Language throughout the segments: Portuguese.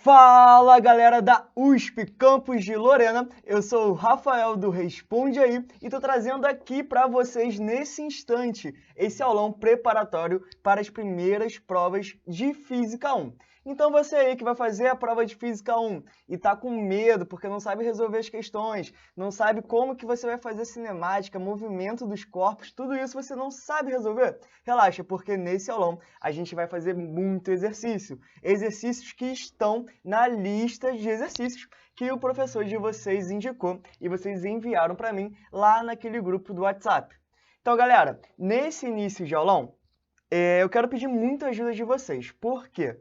Fala galera da USP Campus de Lorena, eu sou o Rafael do Responde Aí e estou trazendo aqui para vocês nesse instante esse aulão preparatório para as primeiras provas de Física 1. Então você aí que vai fazer a prova de Física 1 e está com medo porque não sabe resolver as questões, não sabe como que você vai fazer cinemática, movimento dos corpos, tudo isso você não sabe resolver? Relaxa, porque nesse aulão a gente vai fazer muito exercício. Exercícios que estão na lista de exercícios que o professor de vocês indicou e vocês enviaram para mim lá naquele grupo do WhatsApp. Então, galera, nesse início de aulão, eu quero pedir muita ajuda de vocês. Por quê?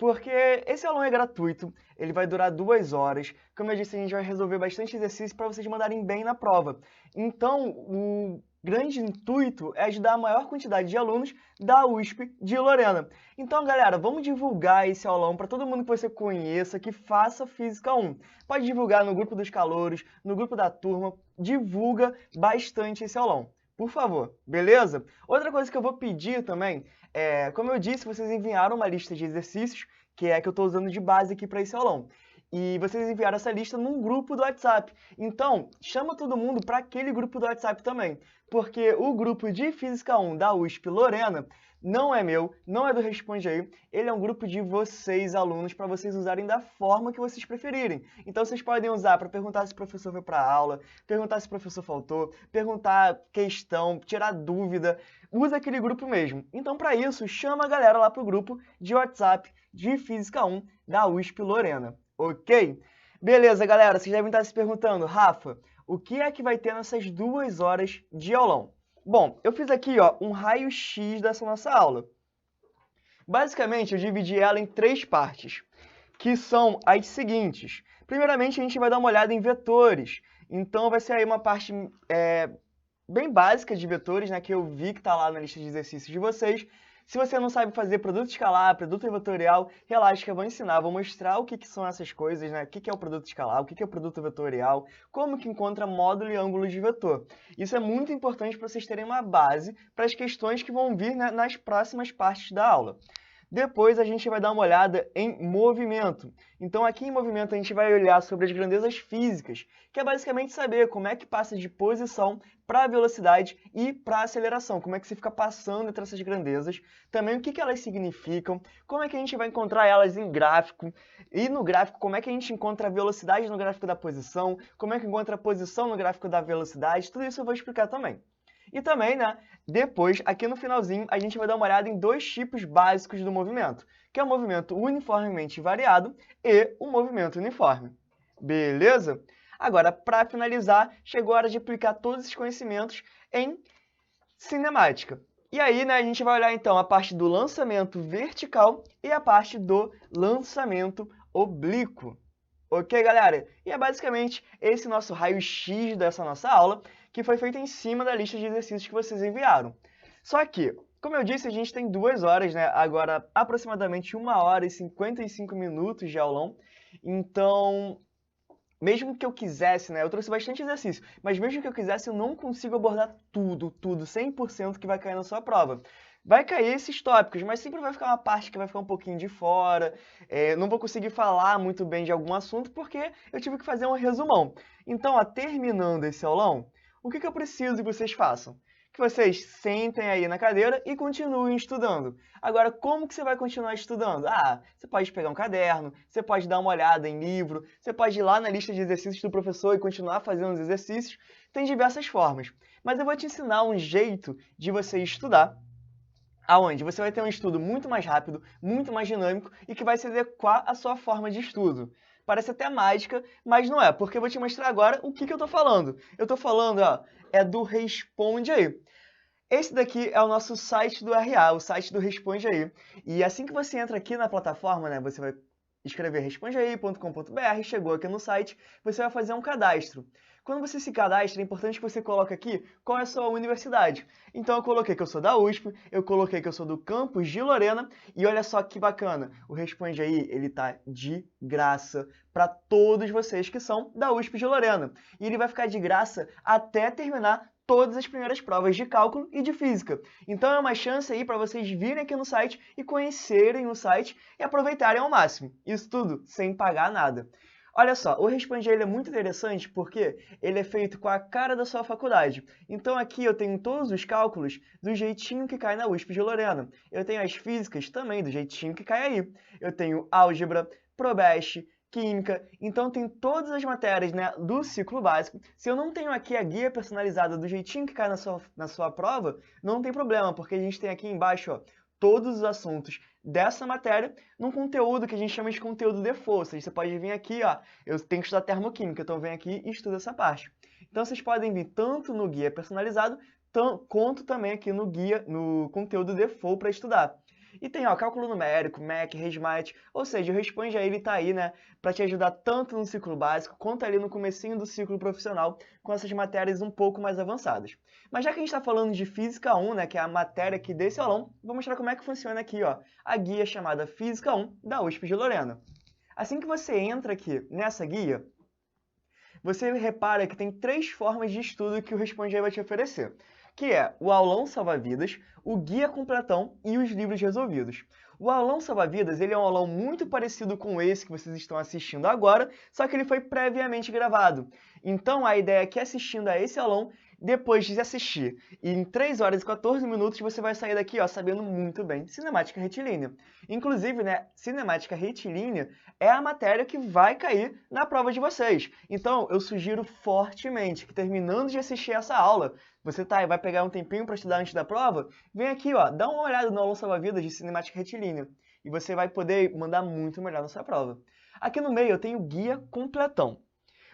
Porque esse aulão é gratuito, ele vai durar 2 horas. Como eu disse, a gente vai resolver bastante exercício para vocês mandarem bem na prova. Então, o grande intuito é ajudar a maior quantidade de alunos da USP de Lorena. Então, galera, vamos divulgar esse aulão para todo mundo que você conheça, que faça Física 1. Pode divulgar no grupo dos calouros, no grupo da turma, divulga bastante esse aulão. Por favor, beleza? Outra coisa que eu vou pedir também como eu disse, vocês enviaram uma lista de exercícios, que é a que eu estou usando de base aqui para esse aulão. E vocês enviaram essa lista num grupo do WhatsApp. Então, chama todo mundo para aquele grupo do WhatsApp também. Porque o grupo de Física 1 da USP Lorena não é meu, não é do Responde Aí. Ele é um grupo de vocês, alunos, para vocês usarem da forma que vocês preferirem. Então, vocês podem usar para perguntar se o professor foi para a aula, perguntar se o professor faltou, perguntar questão, tirar dúvida. Usa aquele grupo mesmo. Então, para isso, chama a galera lá para o grupo de WhatsApp de Física 1 da USP Lorena. Ok? Beleza, galera, vocês devem estar se perguntando, Rafa, o que é que vai ter nessas 2 horas de aulão? Bom, eu fiz aqui um raio-x dessa nossa aula. Basicamente, eu dividi ela em 3 partes, que são as seguintes. Primeiramente, a gente vai dar uma olhada em vetores. Então, vai ser aí uma parte bem básica de vetores, né, que eu vi que está lá na lista de exercícios de vocês. Se você não sabe fazer produto escalar, produto vetorial, relaxa que eu vou ensinar, vou mostrar o que são essas coisas, né? O que é o produto escalar, o que é o produto vetorial, como que encontra módulo e ângulo de vetor. Isso é muito importante para vocês terem uma base para as questões que vão vir, né, nas próximas partes da aula. Depois a gente vai dar uma olhada em movimento. Então aqui em movimento a gente vai olhar sobre as grandezas físicas, que é basicamente saber como é que passa de posição para velocidade e para aceleração, como é que se fica passando entre essas grandezas, também o que elas significam, como é que a gente vai encontrar elas em gráfico, e no gráfico como é que a gente encontra a velocidade no gráfico da posição, como é que encontra a posição no gráfico da velocidade, tudo isso eu vou explicar também. E também, né, depois, aqui no finalzinho, a gente vai dar uma olhada em 2 tipos básicos do movimento, que é o movimento uniformemente variado e o movimento uniforme. Beleza? Agora, para finalizar, chegou a hora de aplicar todos esses conhecimentos em cinemática. E aí, né, a gente vai olhar então a parte do lançamento vertical e a parte do lançamento oblíquo. Ok, galera? E é basicamente esse nosso raio-x dessa nossa aula, que foi feito em cima da lista de exercícios que vocês enviaram. Só que, como eu disse, a gente tem 2 horas, né? Agora, aproximadamente 1 hora e 55 minutos de aulão. Então, mesmo que eu quisesse, né? Eu trouxe bastante exercício, mas mesmo que eu quisesse, eu não consigo abordar tudo, 100% que vai cair na sua prova. Vai cair esses tópicos, mas sempre vai ficar uma parte que vai ficar um pouquinho de fora, não vou conseguir falar muito bem de algum assunto, porque eu tive que fazer um resumão. Então, terminando esse aulão, o que eu preciso que vocês façam? Que vocês sentem aí na cadeira e continuem estudando. Agora, como que você vai continuar estudando? Você pode pegar um caderno, você pode dar uma olhada em livro, você pode ir lá na lista de exercícios do professor e continuar fazendo os exercícios. Tem diversas formas. Mas eu vou te ensinar um jeito de você estudar, aonde você vai ter um estudo muito mais rápido, muito mais dinâmico e que vai se adequar à sua forma de estudo. Parece até mágica, mas não é, porque eu vou te mostrar agora o que eu estou falando. Eu estou falando, é do Responde Aí. Esse daqui é o nosso site do RA, o site do Responde Aí. E assim que você entra aqui na plataforma, né, você vai escrever respondeaí.com.br, chegou aqui no site, você vai fazer um cadastro. Quando você se cadastra, é importante que você coloque aqui qual é a sua universidade. Então eu coloquei que eu sou da USP, eu coloquei que eu sou do campus de Lorena, e olha só que bacana, o Responde Aí, ele tá de graça para todos vocês que são da USP de Lorena. E ele vai ficar de graça até terminar todas as primeiras provas de cálculo e de física. Então é uma chance aí para vocês virem aqui no site e conhecerem o site e aproveitarem ao máximo. Isso tudo sem pagar nada. Olha só, o Responde Ele é muito interessante porque ele é feito com a cara da sua faculdade. Então aqui eu tenho todos os cálculos do jeitinho que cai na USP de Lorena. Eu tenho as físicas também do jeitinho que cai aí. Eu tenho álgebra, probeste, química, então tem todas as matérias, né, do ciclo básico. Se eu não tenho aqui a guia personalizada do jeitinho que cai na sua prova, não tem problema, porque a gente tem aqui embaixo, ó, todos os assuntos dessa matéria num conteúdo que a gente chama de conteúdo default. Ou seja, você pode vir aqui, ó, eu tenho que estudar termoquímica, então vem aqui e estuda essa parte. Então vocês podem vir tanto no guia personalizado, quanto também aqui no guia, no conteúdo default para estudar. E tem, ó, cálculo numérico, MEC, Resmate, ou seja, o Responde Aí ele tá aí, né, para te ajudar tanto no ciclo básico, quanto ali no comecinho do ciclo profissional, com essas matérias um pouco mais avançadas. Mas já que a gente está falando de Física 1, né, que é a matéria aqui desse aulão, vou mostrar como é que funciona aqui, ó, a guia chamada Física 1 da USP de Lorena. Assim que você entra aqui nessa guia, você repara que tem 3 formas de estudo que o Responde Aí vai te oferecer, que é o aulão salva-vidas, o guia completão e os livros resolvidos. O aulão salva-vidas ele é um aulão muito parecido com esse que vocês estão assistindo agora, só que ele foi previamente gravado. Então a ideia é que assistindo a esse aulão, depois de assistir, e em 3 horas e 14 minutos você vai sair daqui, ó, sabendo muito bem cinemática retilínea. Inclusive, né, cinemática retilínea é a matéria que vai cair na prova de vocês. Então, eu sugiro fortemente que terminando de assistir essa aula, você vai pegar um tempinho para estudar antes da prova, vem aqui, ó, dá uma olhada no aulão salva-vidas de cinemática retilínea e você vai poder mandar muito melhor na sua prova. Aqui no meio eu tenho o guia completão.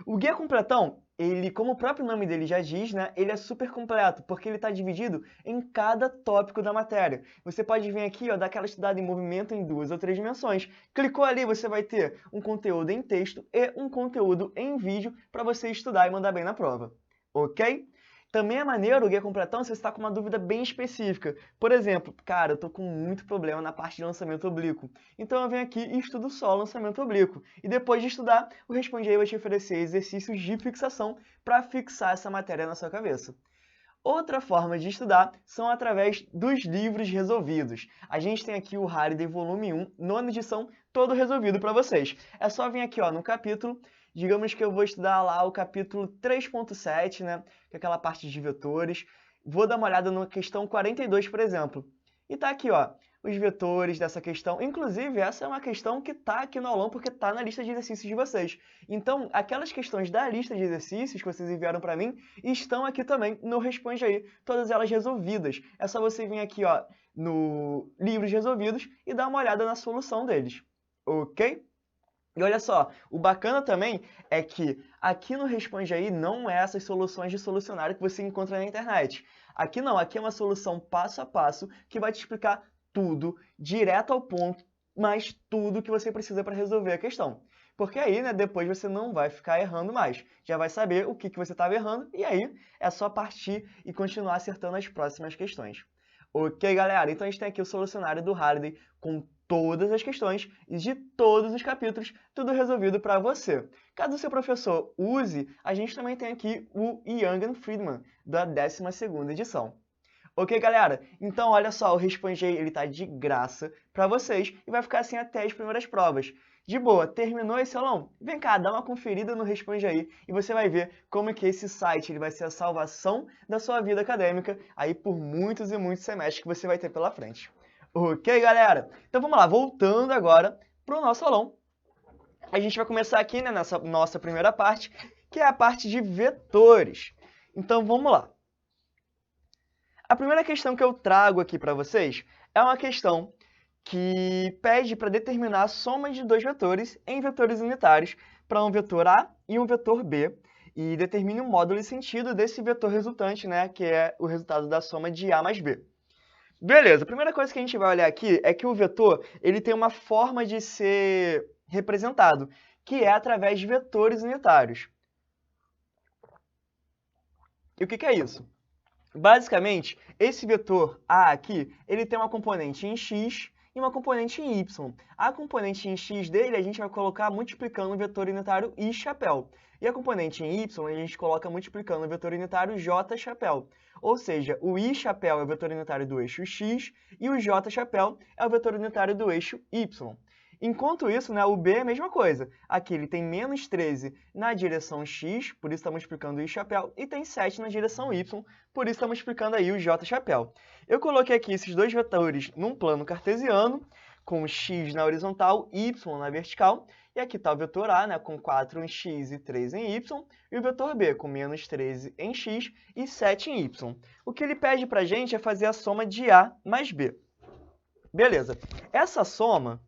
O guia completão, ele, como o próprio nome dele já diz, né, ele é super completo, porque ele está dividido em cada tópico da matéria. Você pode vir aqui, ó, dar aquela estudada em movimento em 2 ou 3 dimensões. Clicou ali, você vai ter um conteúdo em texto e um conteúdo em vídeo para você estudar e mandar bem na prova. Ok? Também é maneiro o guia completão se você está com uma dúvida bem específica. Por exemplo, cara, eu estou com muito problema na parte de lançamento oblíquo. Então eu venho aqui e estudo só lançamento oblíquo. E depois de estudar, o Responde Aí vai te oferecer exercícios de fixação para fixar essa matéria na sua cabeça. Outra forma de estudar são através dos livros resolvidos. A gente tem aqui o Halliday Volume 1, nona edição, todo resolvido para vocês. É só vir aqui, ó, no capítulo. Digamos que eu vou estudar lá o capítulo 3.7, né, que é aquela parte de vetores. Vou dar uma olhada na questão 42, por exemplo. E tá aqui, ó, os vetores dessa questão. Inclusive, essa é uma questão que tá aqui no aulão porque tá na lista de exercícios de vocês. Então, aquelas questões da lista de exercícios que vocês enviaram para mim estão aqui também no Responde Aí, todas elas resolvidas. É só você vir aqui, ó, no Livros Resolvidos e dar uma olhada na solução deles. Ok? E olha só, o bacana também é que aqui no Responde Aí não é essas soluções de solucionário que você encontra na internet. Aqui não, aqui é uma solução passo a passo que vai te explicar tudo, direto ao ponto, mas tudo que você precisa para resolver a questão. Porque aí, né, depois você não vai ficar errando mais. Já vai saber o que você estava errando e aí é só partir e continuar acertando as próximas questões. Ok, galera? Então a gente tem aqui o solucionário do Halliday com todas as questões e de todos os capítulos, tudo resolvido para você. Caso o seu professor use, a gente também tem aqui o Young and Friedman, da 12ª edição. Ok, galera? Então, olha só, o Responde Aí, ele tá de graça para vocês e vai ficar assim até as primeiras provas. De boa, terminou esse aulão? Vem cá, dá uma conferida no Responde Aí e você vai ver como é que esse site ele vai ser a salvação da sua vida acadêmica aí por muitos e muitos semestres que você vai ter pela frente. Ok, galera? Então vamos lá, voltando agora para o nosso aulão. A gente vai começar aqui, né, nessa nossa primeira parte, que é a parte de vetores. Então vamos lá. A primeira questão que eu trago aqui para vocês é uma questão que pede para determinar a soma de 2 vetores em vetores unitários para um vetor A e um vetor B, e determine o módulo e sentido desse vetor resultante, né, que é o resultado da soma de A mais B. Beleza, a primeira coisa que a gente vai olhar aqui é que o vetor ele tem uma forma de ser representado, que é através de vetores unitários. E o que é isso? Basicamente, esse vetor A aqui, ele tem uma componente em x e uma componente em y. A componente em x dele a gente vai colocar multiplicando o vetor unitário i chapéu. E a componente em y a gente coloca multiplicando o vetor unitário j chapéu. Ou seja, o i chapéu é o vetor unitário do eixo x e o j chapéu é o vetor unitário do eixo y. Enquanto isso, né, o b é a mesma coisa. Aqui ele tem menos 13 na direção x, por isso está multiplicando o i chapéu, e tem 7 na direção y, por isso está multiplicando aí o j chapéu. Eu coloquei aqui esses dois vetores num plano cartesiano, com x na horizontal, y na vertical, e aqui está o vetor A, né, com 4 em x e 3 em y, e o vetor B, com menos 13 em x e 7 em y. O que ele pede para a gente é fazer a soma de A mais B. Beleza. Essa soma,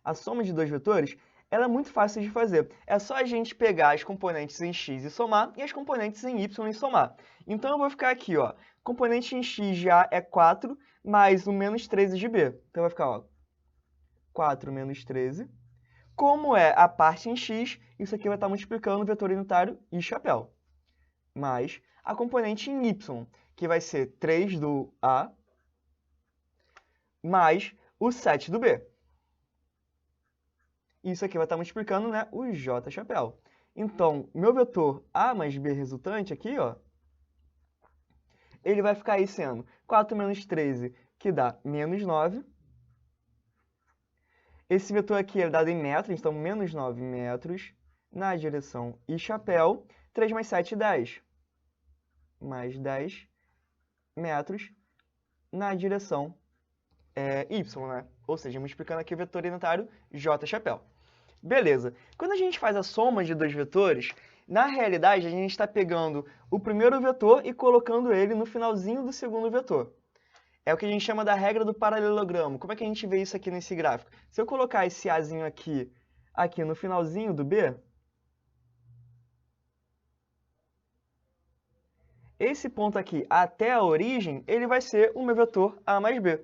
a soma de dois vetores, ela é muito fácil de fazer. É só a gente pegar as componentes em x e somar, e as componentes em y e somar. Então, eu vou ficar aqui, ó, componente em x de A é 4, mais o menos 13 de B. Então, vai ficar, ó, 4 menos 13. Como é a parte em x, isso aqui vai estar multiplicando o vetor unitário i chapéu. Mais a componente em y, que vai ser 3 do A, mais o 7 do B. Isso aqui vai estar multiplicando, né, o j chapéu. Então, meu vetor A mais B resultante aqui, ó, ele vai ficar aí sendo 4 menos 13, que dá menos 9. Esse vetor aqui é dado em metros, então menos 9 metros na direção i chapéu. 3 mais 7, 10. Mais 10 metros na direção y, né? Ou seja, multiplicando aqui o vetor unitário j chapéu. Beleza. Quando a gente faz a soma de dois vetores, na realidade, a gente está pegando o primeiro vetor e colocando ele no finalzinho do segundo vetor. É o que a gente chama da regra do paralelogramo. Como é que a gente vê isso aqui nesse gráfico? Se eu colocar esse Azinho aqui no finalzinho do B, esse ponto aqui até a origem, ele vai ser o meu vetor A mais B.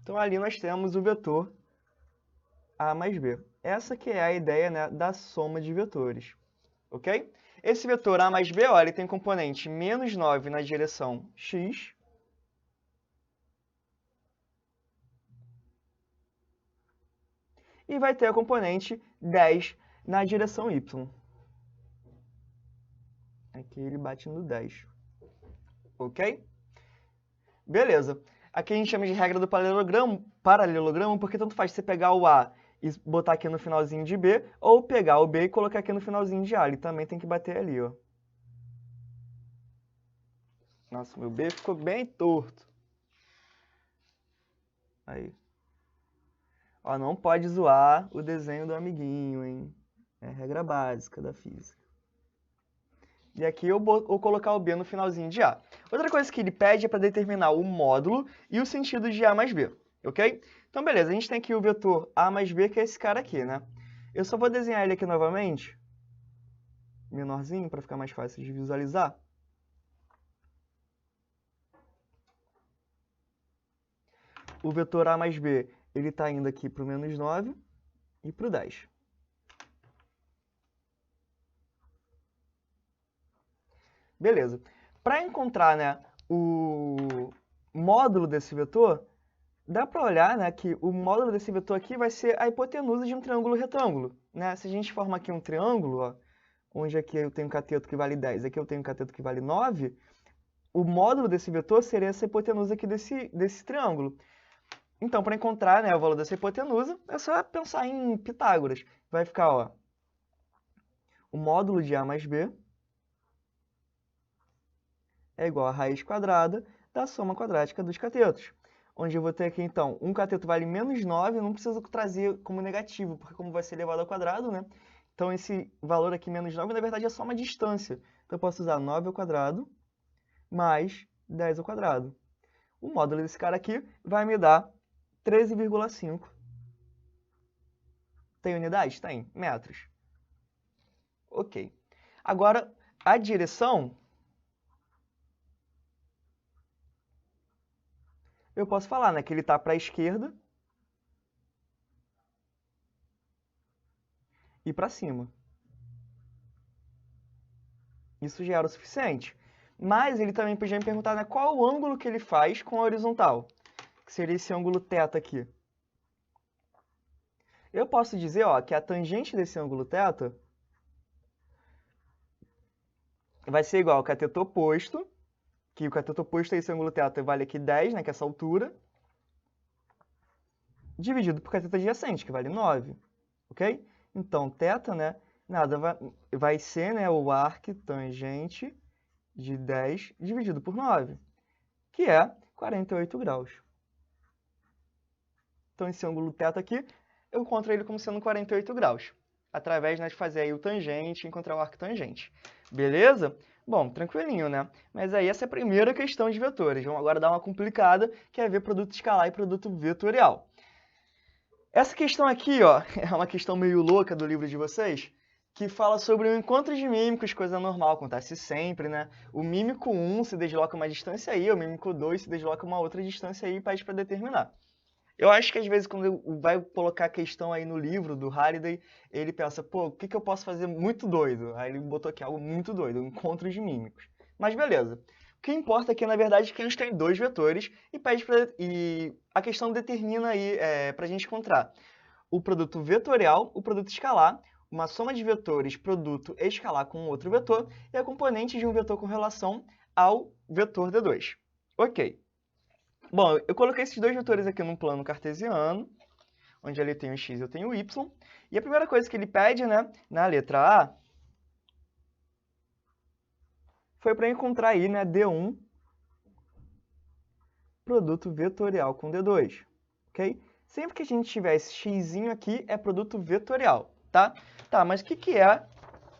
Então, ali nós temos o vetor A mais B. Essa que é a ideia, né, da soma de vetores. Ok? Esse vetor A mais B, ó, ele tem componente menos 9 na direção x. E vai ter a componente 10 na direção y. Aqui ele bate no 10. Ok? Beleza. Aqui a gente chama de regra do paralelogramo, porque tanto faz você pegar o A e botar aqui no finalzinho de B, ou pegar o B e colocar aqui no finalzinho de A. Ele também tem que bater ali, ó. Nossa, meu B ficou bem torto. Aí. Ó, não pode zoar o desenho do amiguinho, hein? É a regra básica da física. E aqui eu vou colocar o B no finalzinho de A. Outra coisa que ele pede é para determinar o módulo e o sentido de A mais B, ok? Então, beleza, a gente tem aqui o vetor A mais B, que é esse cara aqui, né? Eu só vou desenhar ele aqui novamente, menorzinho, para ficar mais fácil de visualizar. O vetor A mais B, ele está indo aqui para o menos 9 e para o 10. Beleza. Para encontrar, né, o módulo desse vetor, dá para olhar, né, que o módulo desse vetor aqui vai ser a hipotenusa de um triângulo retângulo, né? Se a gente formar aqui um triângulo, ó, onde aqui eu tenho um cateto que vale 10, aqui eu tenho um cateto que vale 9, o módulo desse vetor seria essa hipotenusa aqui desse triângulo. Então, para encontrar, né, o valor dessa hipotenusa, é só pensar em Pitágoras. Vai ficar, ó, o módulo de A mais B é igual à raiz quadrada da soma quadrática dos catetos. Onde eu vou ter aqui, então, um cateto vale menos 9, eu não preciso trazer como negativo, porque como vai ser elevado ao quadrado, né? Então, esse valor aqui, menos 9, na verdade, é só uma distância. Então, eu posso usar 9 ao quadrado mais 10 ao quadrado. O módulo desse cara aqui vai me dar 13,5. Tem unidade? Tem. Metros. Ok. Agora, a direção, eu posso falar, né, que ele está para a esquerda e para cima. Isso já era o suficiente. Mas ele também podia me perguntar, né, qual o ângulo que ele faz com a horizontal, que seria esse ângulo θ aqui. Eu posso dizer, ó, que a tangente desse ângulo θ vai ser igual ao cateto oposto, que o cateto oposto a esse ângulo θ vale aqui 10, né, que é essa altura, dividido por cateto adjacente, que vale 9, ok? Então, θ, né, nada vai ser, né, o arctangente de 10 dividido por 9, que é 48 graus. Então, esse ângulo θ aqui, eu encontro ele como sendo 48 graus, através de fazer aí o tangente e encontrar o arctangente. Beleza? Bom, tranquilinho, né? Mas aí essa é a primeira questão de vetores. Vamos agora dar uma complicada, que é ver produto escalar e produto vetorial. Essa questão aqui, ó, é uma questão meio louca do livro de vocês, que fala sobre o encontro de mímicos, coisa normal, acontece sempre, né? O mímico 1 se desloca uma distância aí, o mímico 2 se desloca uma outra distância aí e pede para determinar. Eu acho que às vezes quando vai colocar a questão aí no livro do Halliday, ele pensa, pô, o que eu posso fazer muito doido? Aí ele botou aqui algo muito doido, um encontro de mímicos. Mas beleza. O que importa aqui, na verdade, é que eles têm dois vetores e a questão determina aí para a gente encontrar o produto vetorial, o produto escalar, uma soma de vetores produto escalar com outro vetor e a componente de um vetor com relação ao vetor D2. Ok. Bom, eu coloquei esses dois vetores aqui num plano cartesiano, onde ele tem o x e eu tenho o y. E a primeira coisa que ele pede, né, na letra A, foi para encontrar aí, né, D1, produto vetorial com D2, ok? Sempre que a gente tiver esse x aqui, é produto vetorial, tá? Tá, mas o que é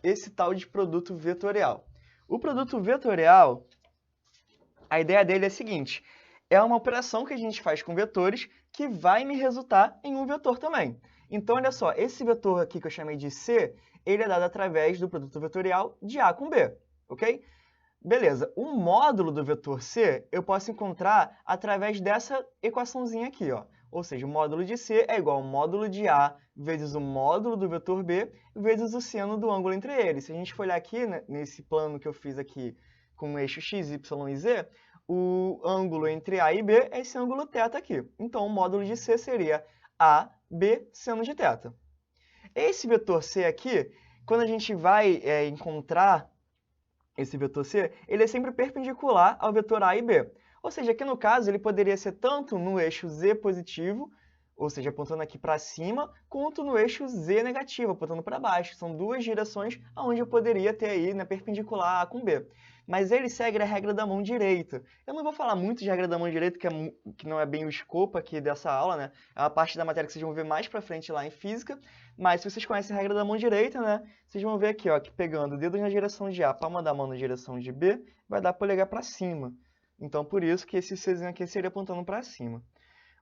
esse tal de produto vetorial? O produto vetorial, a ideia dele é a seguinte: é uma operação que a gente faz com vetores que vai me resultar em um vetor também. Então, olha só, esse vetor aqui que eu chamei de C, ele é dado através do produto vetorial de A com B, ok? Beleza, o módulo do vetor C eu posso encontrar através dessa equaçãozinha aqui, ó. Ou seja, o módulo de C é igual ao módulo de A vezes o módulo do vetor B vezes o seno do ângulo entre eles. Se a gente for olhar aqui, né, nesse plano que eu fiz aqui com o eixo x, y e z, o ângulo entre A e B é esse ângulo θ aqui. Então, o módulo de C seria AB seno de θ. Esse vetor C aqui, quando a gente vai encontrar esse vetor C, ele é sempre perpendicular ao vetor A e B. Ou seja, aqui no caso, ele poderia ser tanto no eixo Z positivo, ou seja, apontando aqui para cima, quanto no eixo Z negativo, apontando para baixo. São duas direções onde eu poderia ter aí, né, perpendicular A com B. Mas ele segue a regra da mão direita. Eu não vou falar muito de regra da mão direita, que não é bem o escopo aqui dessa aula, né? É uma parte da matéria que vocês vão ver mais para frente lá em física. Mas se vocês conhecem a regra da mão direita, né? Vocês vão ver aqui, ó, que pegando o dedo na direção de A, palma da mão na direção de B, vai dar polegar para cima. Então, por isso que esse Czinho aqui seria apontando para cima.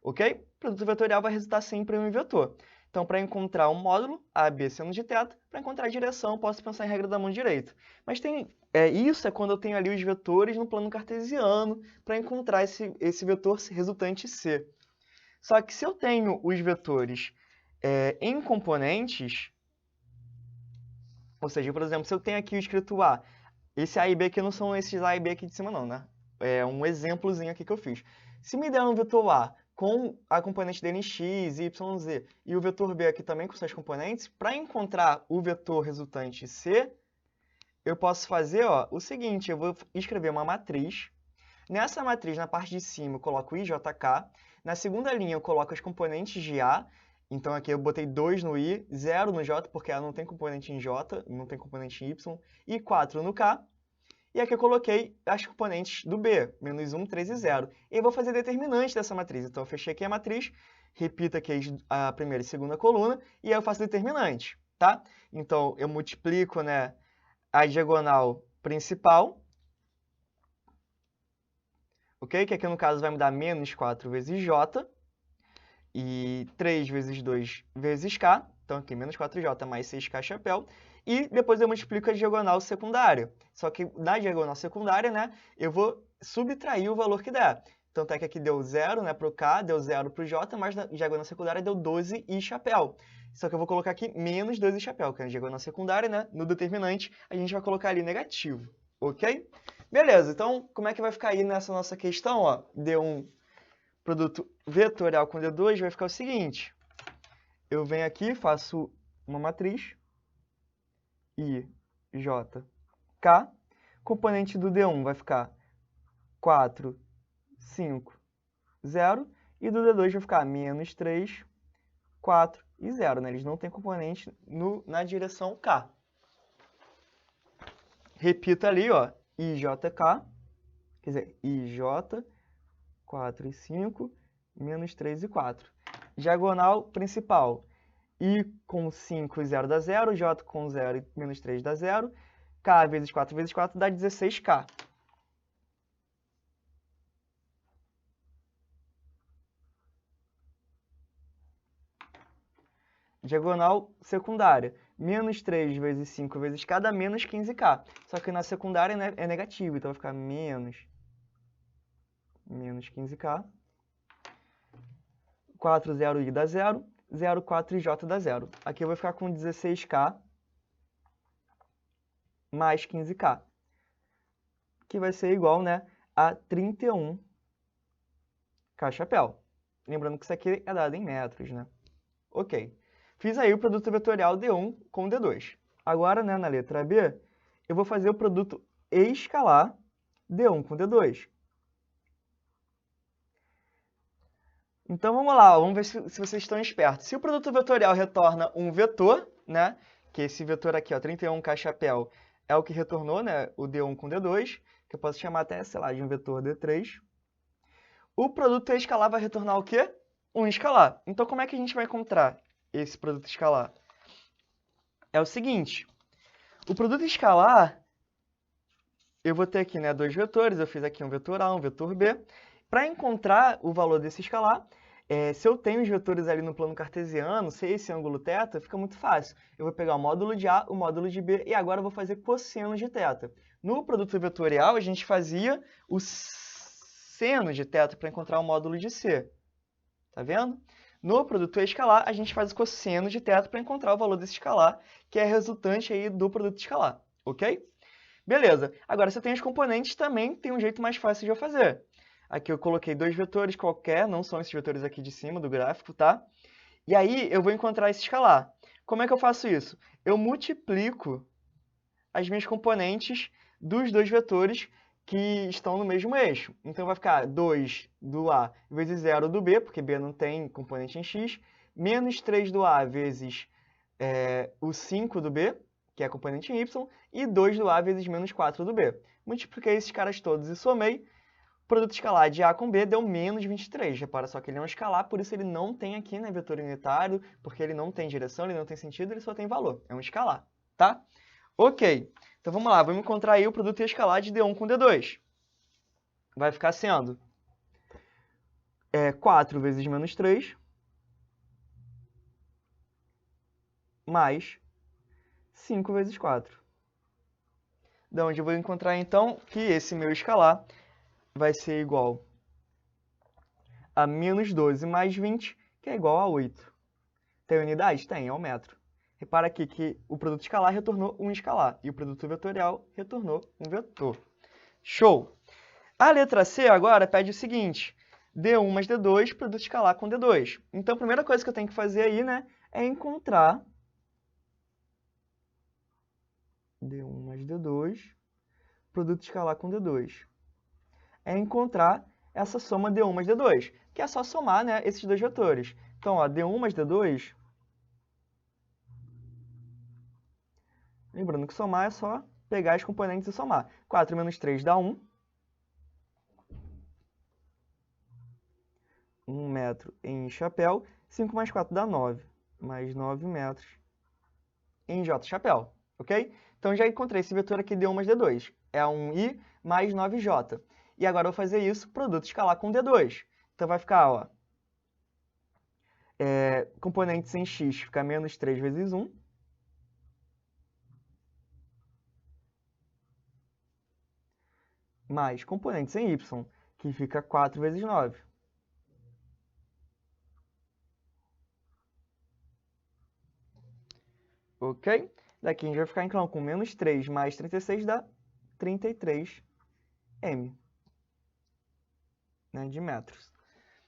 Ok? O produto vetorial vai resultar sempre em um vetor. Então, para encontrar um módulo, AB seno de θ, para encontrar a direção, eu posso pensar em regra da mão direita. Mas isso é quando eu tenho ali os vetores no plano cartesiano, para encontrar esse vetor resultante C. Só que se eu tenho os vetores em componentes, ou seja, por exemplo, se eu tenho aqui o escrito A, esse A e B aqui não são esses A e B aqui de cima não, né? É um exemplozinho aqui que eu fiz. Se me der um vetor A com a componente dele em x, y, z, e o vetor B aqui também com suas componentes, para encontrar o vetor resultante C, eu posso fazer o seguinte, eu vou escrever uma matriz. Nessa matriz, na parte de cima, eu coloco i, j, k. Na segunda linha, eu coloco as componentes de A. Então, aqui eu botei 2 no i, 0 no j, porque ela não tem componente em j, não tem componente em y, e 4 no k. E aqui eu coloquei as componentes do B, menos 1, 3 e 0. E eu vou fazer determinante dessa matriz. Então, eu fechei aqui a matriz, repito aqui a primeira e segunda coluna, e aí eu faço determinante, tá? Então, eu multiplico, né, a diagonal principal, ok? Que aqui no caso vai me dar menos 4 vezes j, e 3 vezes 2 vezes k, então aqui menos 4j mais 6k chapéu, e depois eu multiplico a diagonal secundária. Só que na diagonal secundária, né, eu vou subtrair o valor que der. Tanto é que aqui deu 0, né, para o K, deu 0 para o J, mas na diagonal secundária deu 12 e chapéu. Só que eu vou colocar aqui menos 12 e chapéu, que é na diagonal secundária, né, no determinante, a gente vai colocar ali negativo, ok? Beleza, então como é que vai ficar aí nessa nossa questão? Ó, D1 produto vetorial com D2 vai ficar o seguinte. Eu venho aqui, faço uma matriz, I, J, K. Componente do D1 vai ficar 4, 5, 0. E do D2 vai ficar menos 3, 4 e 0. Né? Eles não têm componente na direção K. Repita ali, ó, IJK, quer dizer, IJ, 4 e 5, menos 3 e 4. Diagonal principal, I com 5 e 0 dá 0, J com 0 e menos 3 dá 0, K vezes 4 dá 16K. Diagonal secundária, menos 3 vezes 5 vezes K dá menos 15K. Só que na secundária, né, é negativo, então vai ficar menos 15K. 4, 0, I dá 0. 0, 4 e J dá 0. Aqui eu vou ficar com 16K mais 15K, que vai ser igual, né, a 31K chapéu. Lembrando que isso aqui é dado em metros, né? Ok. Fiz aí o produto vetorial D1 com D2. Agora, né, na letra B, eu vou fazer o produto escalar D1 com D2. Então, vamos lá, vamos ver se vocês estão espertos. Se o produto vetorial retorna um vetor, né, que esse vetor aqui, ó, 31K chapéu, é o que retornou, né, o D1 com D2, que eu posso chamar até, sei lá, de um vetor D3. O produto escalar vai retornar o quê? Um escalar. Então, como é que a gente vai encontrar esse produto escalar? É o seguinte, o produto escalar, eu vou ter aqui, né, dois vetores, eu fiz aqui um vetor A, um vetor B. Para encontrar o valor desse escalar, se eu tenho os vetores ali no plano cartesiano, se esse ângulo θ, fica muito fácil. Eu vou pegar o módulo de A, o módulo de B, e agora eu vou fazer cosseno de θ. No produto vetorial, a gente fazia o seno de θ para encontrar o módulo de C. Tá vendo? No produto escalar, a gente faz o cosseno de θ para encontrar o valor desse escalar, que é resultante aí do produto escalar, ok? Beleza. Agora, se eu tenho os componentes, também tem um jeito mais fácil de eu fazer. Aqui eu coloquei dois vetores qualquer, não são esses vetores aqui de cima do gráfico, tá? E aí eu vou encontrar esse escalar. Como é que eu faço isso? Eu multiplico as minhas componentes dos dois vetores que estão no mesmo eixo. Então vai ficar 2 do A vezes 0 do B, porque B não tem componente em x, menos 3 do A vezes o 5 do B, que é a componente em y, e 2 do A vezes menos 4 do B. Multipliquei esses caras todos e somei. O produto escalar de A com B deu menos 23. Repara só que ele é um escalar, por isso ele não tem aqui, né, vetor unitário, porque ele não tem direção, ele não tem sentido, ele só tem valor. É um escalar, tá? Ok. Então vamos lá, vamos encontrar aí o produto escalar de D1 com D2. Vai ficar sendo 4 vezes menos 3 mais 5 vezes 4. Da onde eu vou encontrar, então, que esse meu escalar vai ser igual a menos 12 mais 20, que é igual a 8. Tem unidade? Tem, é o metro. Repara aqui que o produto escalar retornou um escalar e o produto vetorial retornou um vetor. Show! A letra C agora pede o seguinte, D1 mais D2, produto escalar com D2. Então, a primeira coisa que eu tenho que fazer aí, né, é encontrar D1 mais D2, produto escalar com D2. É encontrar essa soma D1 mais D2, que é só somar, né, esses dois vetores. Então, ó, D1 mais D2, lembrando que somar é só pegar as componentes e somar. 4 menos 3 dá 1. 1 metro em chapéu. 5 mais 4 dá 9. Mais 9 metros em J chapéu, ok? Então, já encontrei esse vetor aqui, D1 mais D2. É 1i mais 9j. E agora eu vou fazer isso, produto escalar com D2. Então, vai ficar, ó, componentes em x fica menos 3 vezes 1. Mais componentes em y, que fica 4 vezes 9. Ok? Daqui a gente vai ficar, então, com menos 3 mais 36 dá 33 m, né, de metros.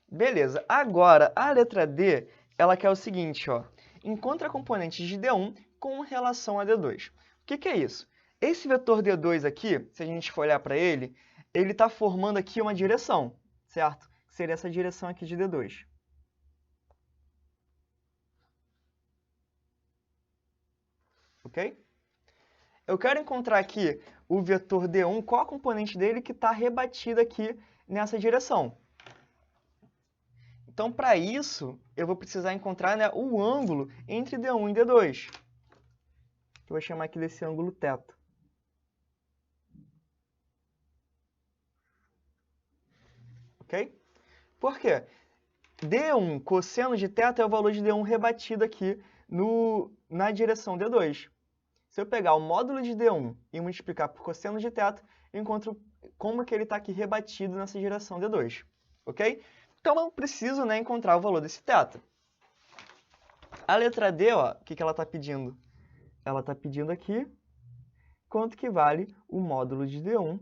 Beleza, agora a letra D, ela quer o seguinte, ó. Encontra componentes de D1 com relação a D2. O que é isso? Esse vetor D2 aqui, se a gente for olhar para ele está formando aqui uma direção, certo? Seria essa direção aqui de D2. Ok? Eu quero encontrar aqui o vetor D1, qual a componente dele que está rebatida aqui nessa direção. Então, para isso, eu vou precisar encontrar, né, o ângulo entre D1 e D2. Eu vou chamar aqui desse ângulo θ. Ok? Por quê? D1 cosseno de θ é o valor de D1 rebatido aqui na direção D2. Se eu pegar o módulo de D1 e multiplicar por cosseno de θ, eu encontro como que ele está aqui rebatido nessa direção D2. Ok? Então, eu preciso, né, encontrar o valor desse θ. A letra D, ó, o que ela está pedindo? Ela está pedindo aqui quanto que vale o módulo de D1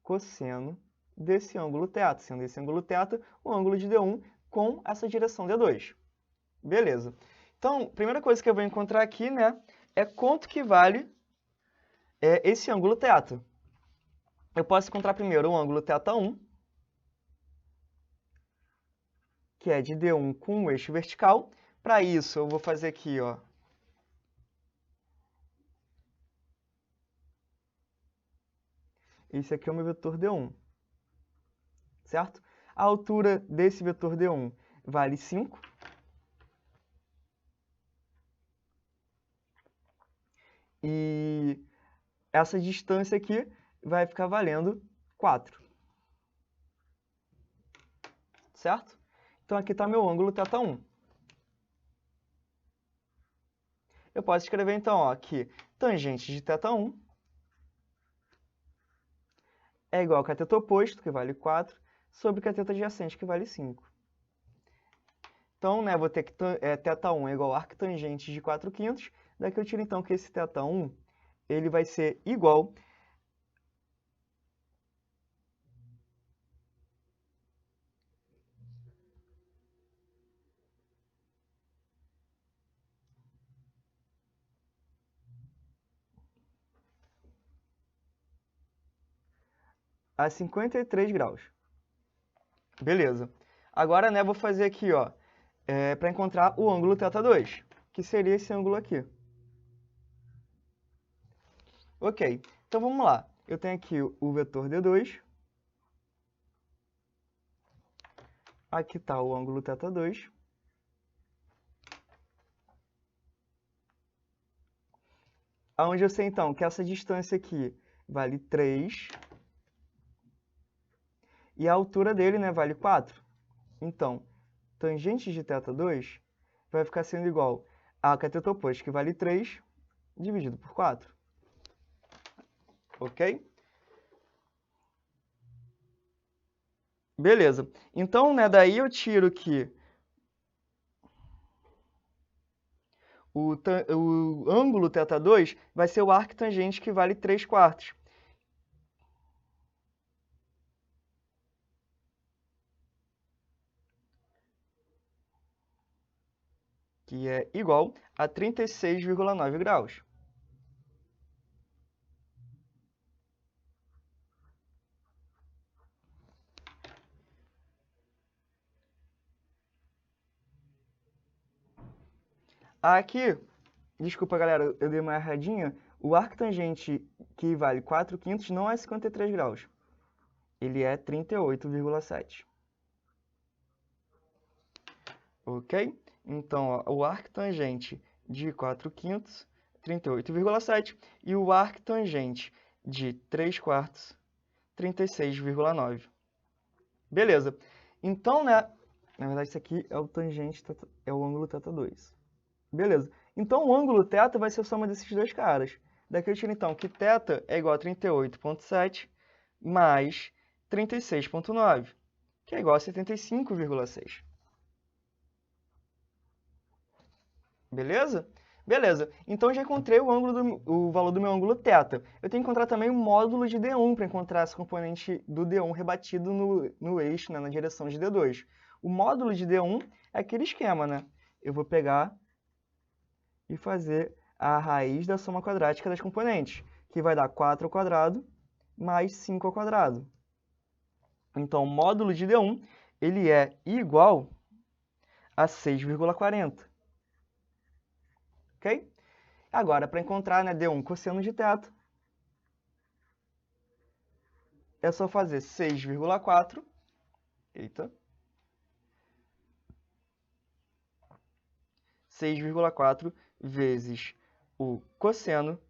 cosseno desse ângulo θ, sendo esse ângulo θ o ângulo de D1 com essa direção D2. Beleza. Então, a primeira coisa que eu vou encontrar aqui, né, é quanto que vale esse ângulo θ. Eu posso encontrar primeiro o ângulo θ1, que é de D1 com o eixo vertical. Para isso, eu vou fazer aqui, ó, esse aqui é o meu vetor D1, certo? A altura desse vetor D1 vale 5. E essa distância aqui vai ficar valendo 4. Certo? Então, aqui está meu ângulo θ1. Eu posso escrever, então, ó, que tangente de θ1 é igual ao cateto oposto, que vale 4, sobre cateto adjacente, que vale 5. Então, né, vou ter que θ1 é igual a arctangente de 4/5. Daqui eu tiro, então, que esse θ1 ele vai ser igual a 53 graus. Beleza. Agora, né, vou fazer aqui, ó, para encontrar o ângulo θ2, que seria esse ângulo aqui. Ok, então vamos lá. Eu tenho aqui o vetor D2. Aqui está o ângulo θ2. Onde eu sei, então, que essa distância aqui vale 3. E a altura dele, né, vale 4. Então, tangente de θ2 vai ficar sendo igual a cateto oposto, que vale 3, dividido por 4. Ok? Beleza. Então, né, daí eu tiro que o ângulo θ2 vai ser o arctangente, que vale 3/4. Que é igual a 36,9 graus. Aqui, desculpa galera, eu dei uma erradinha, o arctangente que vale 4/5 não é 53 graus, ele é 38,7. Ok? Então, ó, o arctangente de 4/5, 38,7, e o arctangente de 3/4, 36,9. Beleza. Então, né, na verdade isso aqui é o tangente, é o ângulo θ2. Beleza. Então, o ângulo θ vai ser a soma desses dois caras. Daqui eu tiro, então, que θ é igual a 38,7 mais 36,9, que é igual a 75,6. Beleza? Beleza. Então, já encontrei o valor do meu ângulo θ. Eu tenho que encontrar também o módulo de D1 para encontrar esse componente do D1 rebatido no eixo, né, na direção de D2. O módulo de D1 é aquele esquema, né? Eu vou pegar e fazer a raiz da soma quadrática das componentes, que vai dar 4 ao quadrado mais 5 ao quadrado. Então, o módulo de D1 ele é igual a 6,40. Ok? Agora, para encontrar, né, D1 cosseno de θ, é só fazer 6,4, eita, 6,4 vezes o cosseno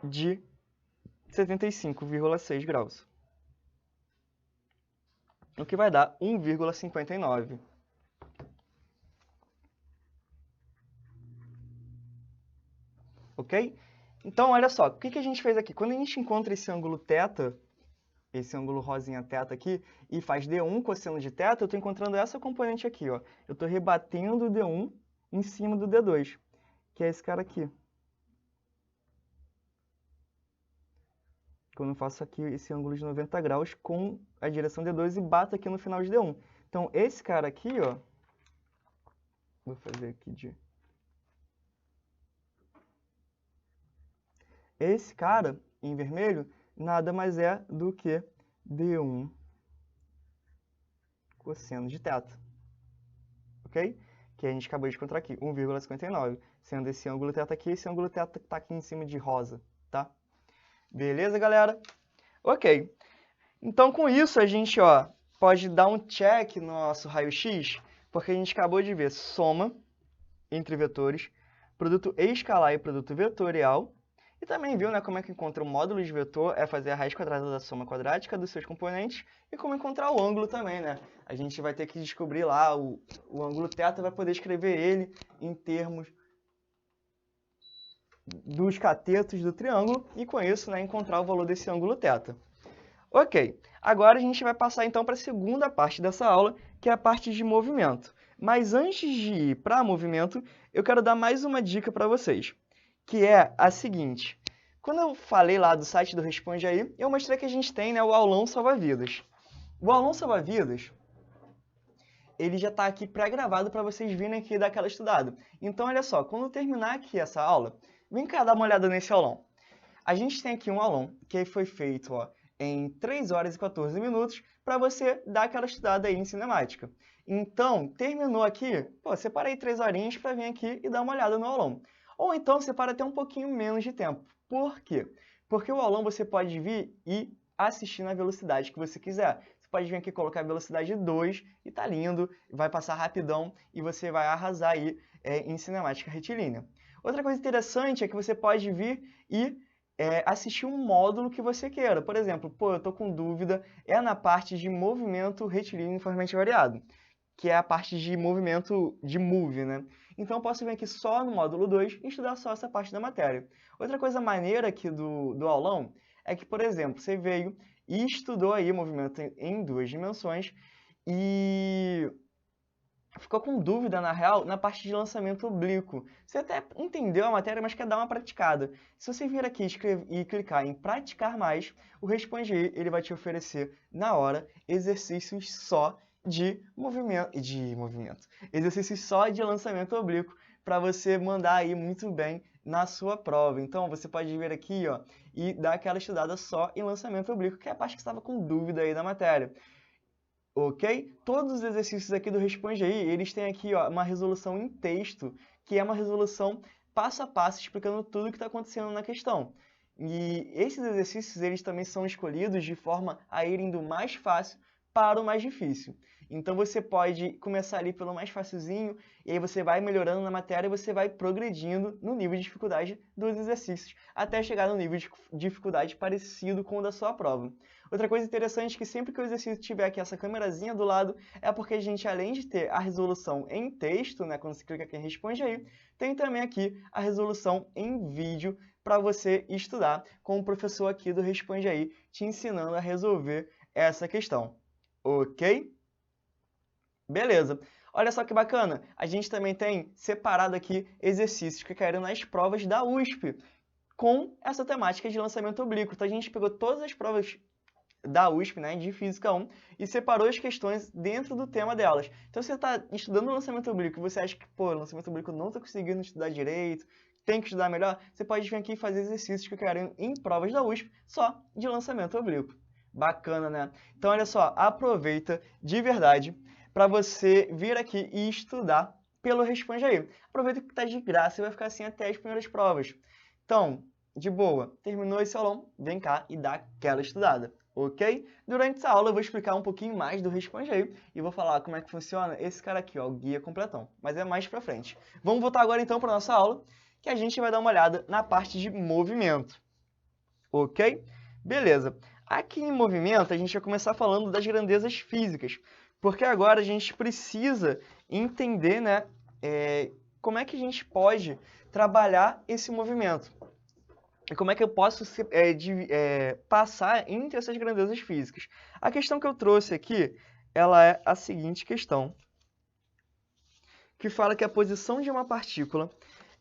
de 75,6 graus, o que vai dar 1,59. Ok? Então, olha só, o que a gente fez aqui? Quando a gente encontra esse ângulo θ, esse ângulo rosinha θ aqui, e faz D1 cosseno de θ, eu estou encontrando essa componente aqui, ó. Eu estou rebatendo o D1 em cima do D2, que é esse cara aqui. Quando eu faço aqui esse ângulo de 90 graus com a direção D2 e bato aqui no final de D1. Então, esse cara aqui, ó, vou fazer aqui de... Esse cara, em vermelho, nada mais é do que D1 cosseno de θ. Ok? Que a gente acabou de encontrar aqui, 1,59. Sendo esse ângulo θ aqui, esse ângulo θ está aqui em cima de rosa, tá? Beleza, galera? Ok. Então, com isso, a gente pode dar um check no nosso raio-x, porque a gente acabou de ver soma entre vetores, produto escalar e produto vetorial, e também viu, né, como é que encontra o módulo de vetor, é fazer a raiz quadrada da soma quadrática dos seus componentes, e como encontrar o ângulo também, né? A gente vai ter que descobrir lá o ângulo θ, vai poder escrever ele em termos dos catetos do triângulo, e com isso, né, encontrar o valor desse ângulo θ. Ok, agora a gente vai passar então para a segunda parte dessa aula, que é a parte de movimento. Mas antes de ir para movimento, eu quero dar mais uma dica para vocês, que é a seguinte. Quando eu falei lá do site do Responde Aí, eu mostrei que a gente tem, né, o aulão salva-vidas. O aulão salva-vidas, ele já está aqui pré-gravado para vocês virem aqui dar aquela estudada. Então, olha só, quando eu terminar aqui essa aula, vem cá dar uma olhada nesse aulão. A gente tem aqui um aulão que foi feito em 3 horas e 14 minutos para você dar aquela estudada aí em cinemática. Então, terminou aqui, separa aí 3 horinhas para vir aqui e dar uma olhada no aulão. Ou então, separa até um pouquinho menos de tempo. Por quê? Porque o aulão você pode vir e assistir na velocidade que você quiser. Você pode vir aqui colocar a velocidade 2 e tá lindo, vai passar rapidão e você vai arrasar aí em cinemática retilínea. Outra coisa interessante é que você pode vir e assistir um módulo que você queira. Por exemplo, eu estou com dúvida, é na parte de movimento retilíneo uniformemente variado, que é a parte de movimento de move, né? Então, eu posso vir aqui só no módulo 2 e estudar só essa parte da matéria. Outra coisa maneira aqui do aulão é que, por exemplo, você veio e estudou aí movimento em 2 dimensões e ficou com dúvida, na real, na parte de lançamento oblíquo. Você até entendeu a matéria, mas quer dar uma praticada. Se você vir aqui e clicar em praticar mais, o Responde Aí, ele vai te oferecer, na hora, exercícios só de movimento, exercícios só de lançamento oblíquo, para você mandar aí muito bem na sua prova. Então, você pode vir aqui e dar aquela estudada só em lançamento oblíquo, que é a parte que você estava com dúvida aí da matéria. Ok? Todos os exercícios aqui do Responde Aí, eles têm aqui uma resolução em texto, que é uma resolução passo a passo, explicando tudo o que está acontecendo na questão. E esses exercícios, eles também são escolhidos de forma a irem do mais fácil para o mais difícil. Então, você pode começar ali pelo mais facilzinho, e aí você vai melhorando na matéria e você vai progredindo no nível de dificuldade dos exercícios, até chegar no nível de dificuldade parecido com o da sua prova. Outra coisa interessante é que sempre que o exercício tiver aqui essa câmerazinha do lado, é porque a gente, além de ter a resolução em texto, né, quando você clica aqui em Responde Aí, tem também aqui a resolução em vídeo para você estudar com o professor aqui do Responde Aí, te ensinando a resolver essa questão, ok? Beleza. Olha só que bacana, a gente também tem separado aqui exercícios que caíram nas provas da USP com essa temática de lançamento oblíquo. Então a gente pegou todas as provas da USP, né, de Física 1, e separou as questões dentro do tema delas. Então, se você está estudando lançamento oblíquo e você acha que, pô, lançamento oblíquo não está conseguindo estudar direito, tem que estudar melhor, você pode vir aqui e fazer exercícios que caíram em provas da USP só de lançamento oblíquo. Bacana, né? Então, olha só, aproveita de verdade para você vir aqui e estudar pelo Responde Aí. Aproveita que está de graça e vai ficar assim até as primeiras provas. Então, de boa, terminou esse aulão, vem cá e dá aquela estudada. Ok? Durante essa aula eu vou explicar um pouquinho mais do Responde Aí e vou falar como é que funciona esse cara aqui, ó, o guia completão, mas é mais pra frente. Vamos voltar agora então para nossa aula, que a gente vai dar uma olhada na parte de movimento. Ok? Beleza. Aqui em movimento a gente vai começar falando das grandezas físicas, porque agora a gente precisa entender, né, como é que a gente pode trabalhar esse movimento. E como é que eu posso passar entre essas grandezas físicas? A questão que eu trouxe aqui, ela é a seguinte questão, que fala que a posição de uma partícula,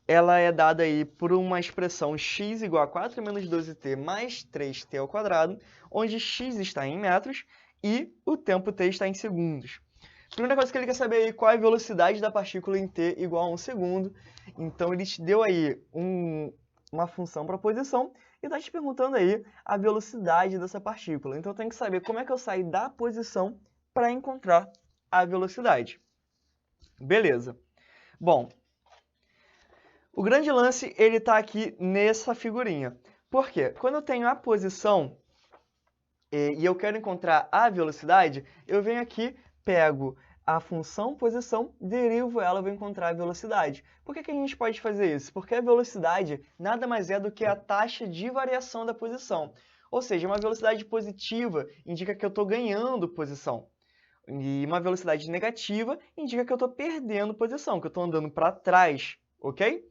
ela é dada aí por uma expressão x igual a 4 menos 12t mais 3t ao quadrado, onde x está em metros e o tempo t está em segundos. Primeira coisa que ele quer saber aí, qual é a velocidade da partícula em t igual a 1 segundo. Então, ele te deu aí uma função para a posição e está te perguntando aí a velocidade dessa partícula. Então, eu tenho que saber como é que eu saio da posição para encontrar a velocidade. Beleza. Bom, o grande lance ele está aqui nessa figurinha. Por quê? Quando eu tenho a posição e eu quero encontrar a velocidade, eu venho aqui, pego a função posição, derivo ela, vou encontrar a velocidade. Por que a gente pode fazer isso? Porque a velocidade nada mais é do que a taxa de variação da posição. Ou seja, uma velocidade positiva indica que eu estou ganhando posição. E uma velocidade negativa indica que eu estou perdendo posição, que eu estou andando para trás, ok?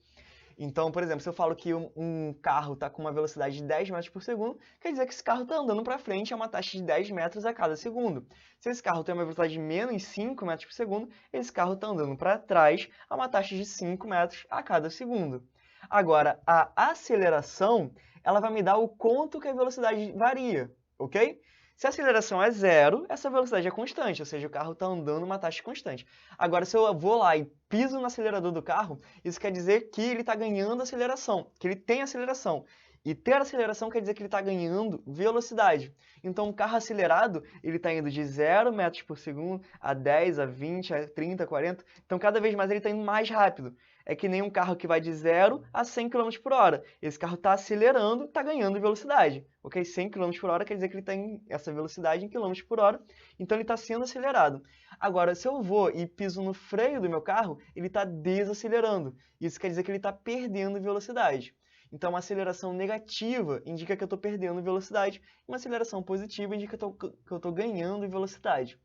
Então, por exemplo, se eu falo que um carro está com uma velocidade de 10 metros por segundo, quer dizer que esse carro está andando para frente a uma taxa de 10 metros a cada segundo. Se esse carro tem uma velocidade de menos 5 metros por segundo, esse carro está andando para trás a uma taxa de 5 metros a cada segundo. Agora, a aceleração, ela vai me dar o quanto que a velocidade varia, ok? Se a aceleração é zero, essa velocidade é constante, ou seja, o carro está andando uma taxa constante. Agora, se eu vou lá e piso no acelerador do carro, isso quer dizer que ele está ganhando aceleração, que ele tem aceleração. E ter aceleração quer dizer que ele está ganhando velocidade. Então, um carro acelerado, ele está indo de 0 metros por segundo a 10, a 20, a 30, a 40. Então, cada vez mais ele está indo mais rápido. É que nem um carro que vai de 0 a 100 km por hora. Esse carro está acelerando, está ganhando velocidade. Ok? 100 km por hora quer dizer que ele tem essa velocidade em km por hora. Então, ele está sendo acelerado. Agora, se eu vou e piso no freio do meu carro, ele está desacelerando. Isso quer dizer que ele está perdendo velocidade. Então, uma aceleração negativa indica que eu estou perdendo velocidade. E uma aceleração positiva indica que eu estou ganhando velocidade.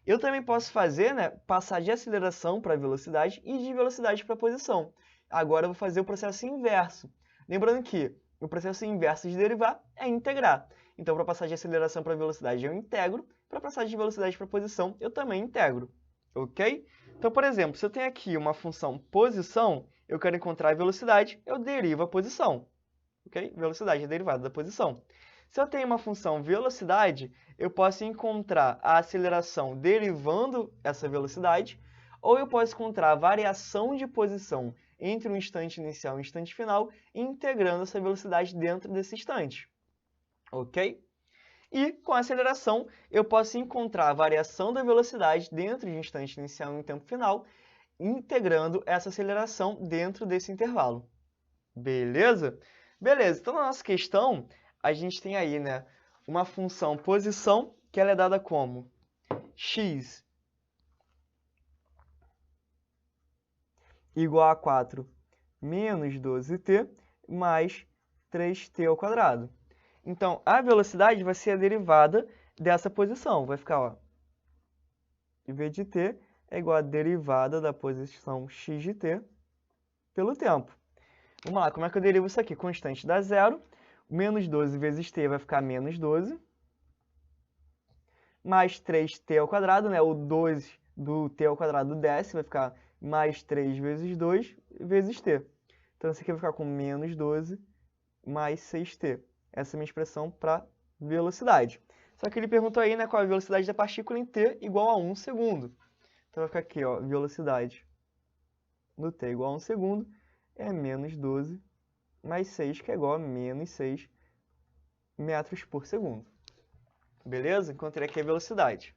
Eu também posso fazer, né, passar de aceleração para velocidade e de velocidade para posição. Agora eu vou fazer o processo inverso. Lembrando que o processo inverso de derivar é integrar. Então, para passar de aceleração para velocidade, eu integro. Para passar de velocidade para posição, eu também integro. Ok? Então, por exemplo, se eu tenho aqui uma função posição, eu quero encontrar a velocidade, eu derivo a posição. Ok? Velocidade é derivada da posição. Se eu tenho uma função velocidade, eu posso encontrar a aceleração derivando essa velocidade, ou eu posso encontrar a variação de posição entre o instante inicial e o instante final, integrando essa velocidade dentro desse instante. Ok? E com a aceleração, eu posso encontrar a variação da velocidade dentro de um instante inicial e um tempo final, integrando essa aceleração dentro desse intervalo. Beleza? Beleza, então na nossa questão, a gente tem aí, né, uma função posição, que ela é dada como x igual a 4 menos 12t mais 3t ao quadrado. Então, a velocidade vai ser a derivada dessa posição. Vai ficar, ó, v de t é igual a derivada da posição x de t pelo tempo. Vamos lá, como é que eu derivo isso aqui? Constante dá zero. Menos 12 vezes t vai ficar menos 12. mais 3t ao quadrado, né? O 2 do t ao quadrado desce, vai ficar mais 3 vezes 2 vezes t. Então, isso aqui vai ficar com menos 12 mais 6t. Essa é a minha expressão para velocidade. Só que ele perguntou aí, né, qual é a velocidade da partícula em t igual a 1 segundo. Então, vai ficar aqui, ó, velocidade no t igual a 1 segundo é menos 12 mais 6, que é igual a menos 6 metros por segundo. Beleza? Encontrei aqui a velocidade.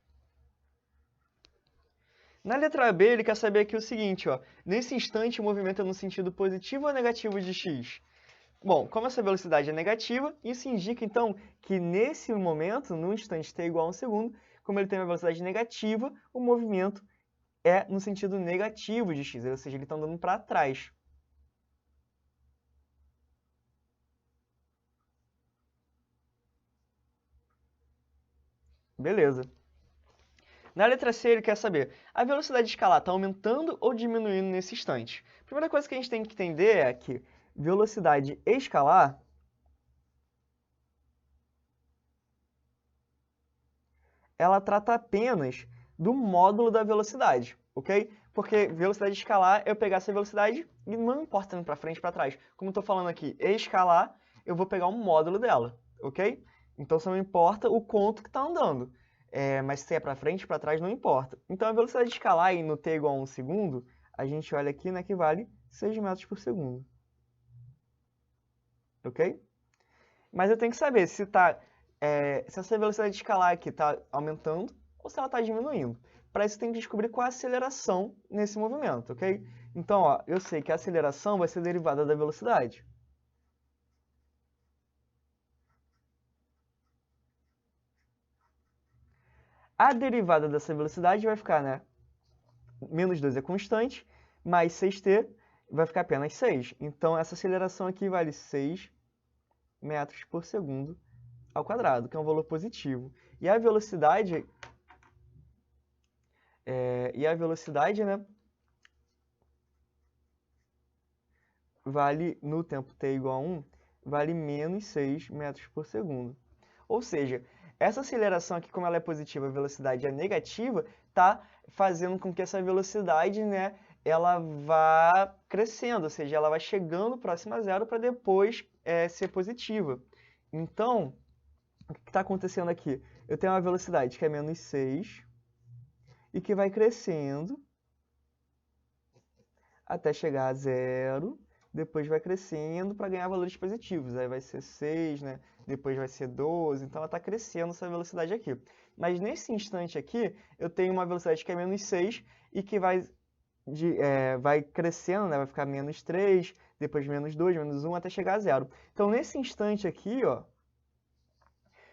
Na letra B, ele quer saber aqui o seguinte, ó. Nesse instante, o movimento é no sentido positivo ou negativo de x? Bom, como essa velocidade é negativa, isso indica, então, que nesse momento, no instante t igual a 1 segundo, como ele tem uma velocidade negativa, o movimento é no sentido negativo de x, ou seja, ele está andando para trás. Beleza. Na letra C, ele quer saber, a velocidade escalar está aumentando ou diminuindo nesse instante? A primeira coisa que a gente tem que entender é que velocidade escalar ela trata apenas do módulo da velocidade, ok? Porque velocidade escalar é eu pegar essa velocidade e não importa indo para frente ou para trás. Como eu estou falando aqui, escalar, eu vou pegar um módulo dela, ok? Então só não importa o quanto que está andando. Mas se é para frente ou para trás, não importa. Então a velocidade escalar aí no t igual a 1 segundo, a gente olha aqui, né, que vale 6 metros por segundo. Ok? Mas eu tenho que saber se essa velocidade escalar aqui está aumentando ou se ela está diminuindo. Para isso, eu tenho que descobrir qual é a aceleração nesse movimento, ok? Então, ó, eu sei que a aceleração vai ser derivada da velocidade. A derivada dessa velocidade vai ficar, né? Menos 2 é constante, mais 6t vai ficar apenas 6. Então, essa aceleração aqui vale 6 metros por segundo ao quadrado, que é um valor positivo. E a velocidade, né, vale, no tempo t igual a 1, vale menos 6 metros por segundo. Ou seja, essa aceleração aqui, como ela é positiva, a velocidade é negativa, está fazendo com que essa velocidade, né, ela vá crescendo, ou seja, ela vai chegando próximo a zero para depois ser positiva. Então, o que está acontecendo aqui? Eu tenho uma velocidade que é menos 6 e que vai crescendo até chegar a zero, depois vai crescendo para ganhar valores positivos. Aí vai ser 6, né? Depois vai ser 12, então ela está crescendo essa velocidade aqui. Mas nesse instante aqui, eu tenho uma velocidade que é menos 6 e que vai crescendo, né? Vai ficar menos 3, depois menos 2, menos 1, até chegar a zero. Então, nesse instante aqui, ó,